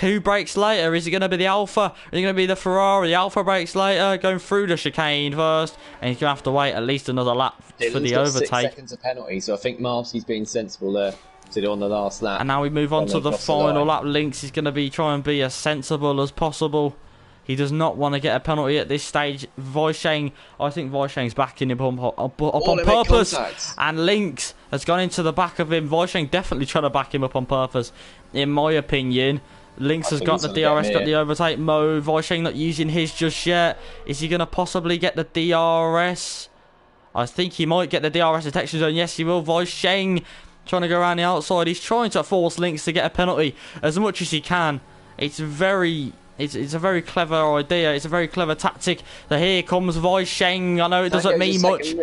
Who breaks later? Is it going to be the Alpha? Is it going to be the Ferrari? The Alpha breaks later, going through the chicane first. And he's going to have to wait at least another lap for the overtake. 6 seconds of penalty, so I think Marvsky's being sensible there to do on the last lap. And now we move on to the final lap. Lynx is going to be trying to be as sensible as possible. He does not want to get a penalty at this stage. Weisheng, I think Weisheng's backing him up on purpose. And Lynx has gone into the back of him. Weisheng definitely trying to back him up on purpose, in my opinion. Lynx has got the DRS, got the overtake mode. Weisheng not using his just yet. Is he going to possibly get the DRS? I think he might get the DRS detection zone. Yes, he will. Weisheng trying to go around the outside. He's trying to force Lynx to get a penalty as much as he can. It's a very clever idea. It's a very clever tactic. So here comes Weisheng. I know it doesn't mean much.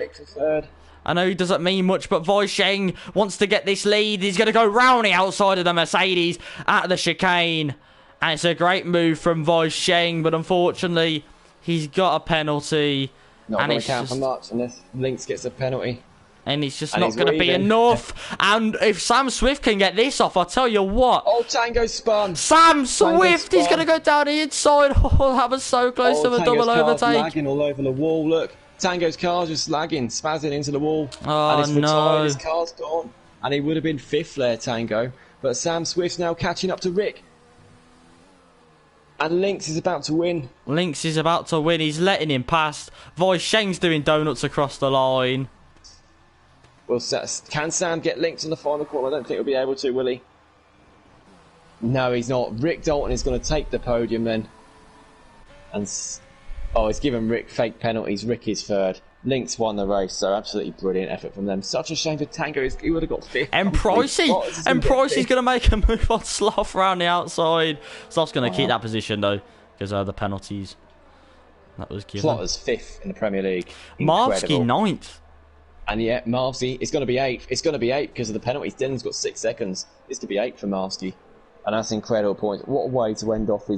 I know he doesn't mean much, but Voisheng wants to get this lead. He's going to go round the outside of the Mercedes at the chicane. And it's a great move from Voisheng, but unfortunately, he's got a penalty. Not and going it's to count just, for much unless Lynx gets a penalty. And it's just And not he's going to be leaving. enough. And if Sam Swift can get this off, I'll tell you what. Oh, Tango spun. Sam Swift, he's going to go down the inside. Oh, that was so close to a double Tango's car's overtake. lagging all over the wall, look. Tango's car's just lagging, spazzing into the wall. Oh, and no. His car's gone. And he would have been 5th there, Tango. But Sam Swift's now catching up to Rick. And Lynx is about to win. Lynx is about to win. He's letting him past. Voisheng's doing donuts across the line. Well, can Sam get Lynx in the final quarter? I don't think he'll be able to, will he? No, he's not. Rick Dalton is going to take the podium then. And he's given Rick fake penalties. Rick is 3rd. Lynx won the race, so absolutely brilliant effort from them. Such a shame for Tango. He would have got 5th. And Pricey's going to make a move on Sloth around the outside. Sloth's going to keep that position though, because of the penalties that was given. Plotter's 5th in the Premier League. Marvsky 9th. And yeah, Marvsky is going to be 8th. It's going to be 8th because of the penalties. Dylan's got 6 seconds. It's going to be 8th for Marvsky. And that's incredible points. What a way to end off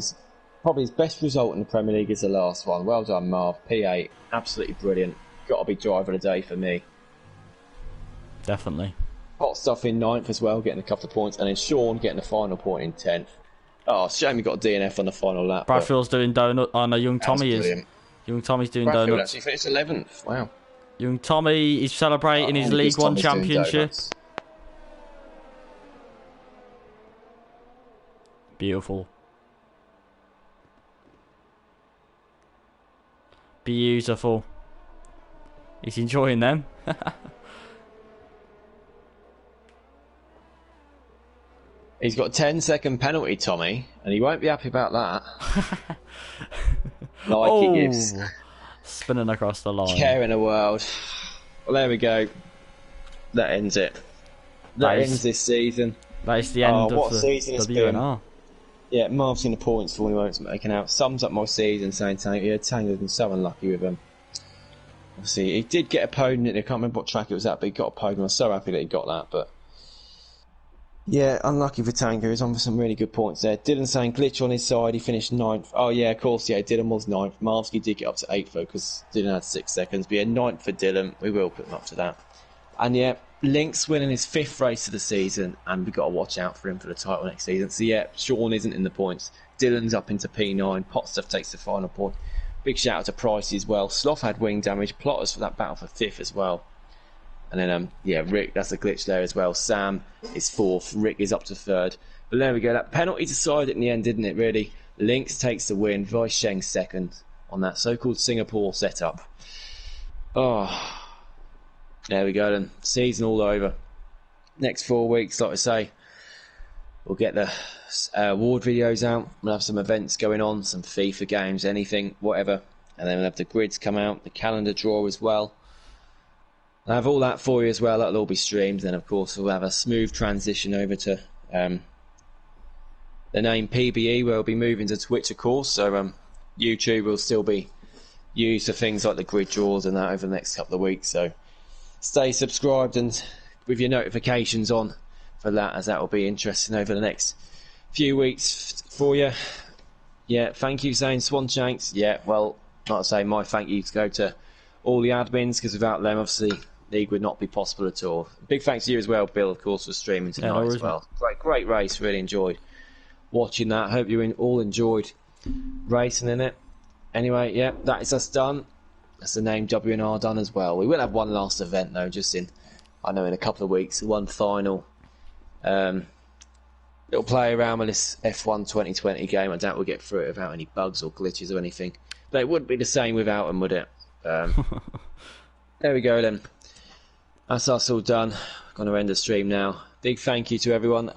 probably his best result in the Premier League is the last one. Well done, Marv. P8. Absolutely brilliant. Got to be driver of the day for me. Definitely. Hot stuff in 9th as well, getting a couple of points. And then Sean getting the final point in 10th. Oh, shame he got a DNF on the final lap. Bradfield's doing donut. Oh no, Young Tommy is. Young Tommy's doing Bradfield donuts. actually finished 11th. Wow. Young Tommy is celebrating his League One championship. Beautiful. Beautiful. He's enjoying them. He's got a 10-second penalty, Tommy, and he won't be happy about that. He gives. Spinning across the line. Care in the world. Well, there we go. That ends it. That ends this season. That is the end of the season it's WNR. Yeah, Marv's in the points for me won't making out. Sums up my season saying Tango's been so unlucky with him. Obviously, he did get a podium. I can't remember what track it was at, but he got a podium. I was so happy that he got that, but yeah, unlucky for Tango. He's on for some really good points there. Dylan saying glitch on his side. He finished 9th. Oh yeah, of course, yeah, Dylan was 9th. Marvsky did get up to 8th though, because Dylan had 6 seconds. But yeah, 9th for Dylan. We will put him up to that. And yeah, Lynx winning his 5th race of the season, and we've got to watch out for him for the title next season. So yeah, Sean isn't in the points. Dylan's up into P9. Potstuff takes the final point. Big shout out to Pricey as well. Sloth had wing damage. Plotters for that battle for 5th as well. And then, yeah, Rick, that's a glitch there as well. Sam is 4th. Rick is up to 3rd. But there we go. That penalty decided in the end, didn't it, really? Lynx takes the win. Voisheng 2nd on that so-called Singapore setup. Oh, there we go then. Season all over. Next 4 weeks, like I say, we'll get the award videos out. We'll have some events going on, some FIFA games, anything, whatever. And then we'll have the grids come out, the calendar draw as well. I'll have all that for you as well. That'll all be streamed. Then, of course, we'll have a smooth transition over to the name PBE, where we'll be moving to Twitch, of course. So YouTube will still be used for things like the grid draws and that over the next couple of weeks. So stay subscribed and with your notifications on for that, as that will be interesting over the next few weeks for you. Yeah, thank you, saying Swanshanks. Yeah, well, like I say, my thank you to go to all the admins, because without them, obviously, League would not be possible at all. Big thanks to you as well, Bill, of course, for streaming tonight as well. Great race, really enjoyed watching that. Hope you all enjoyed racing in it. Anyway, yeah, that is us done. That's the name WNR done as well. We will have one last event though, just in a couple of weeks, one final little play around with this F1 2020 game. I doubt we'll get through it without any bugs or glitches or anything. But it wouldn't be the same without them, would it? There we go then. That's us all done. Going to end the stream now. Big thank you to everyone.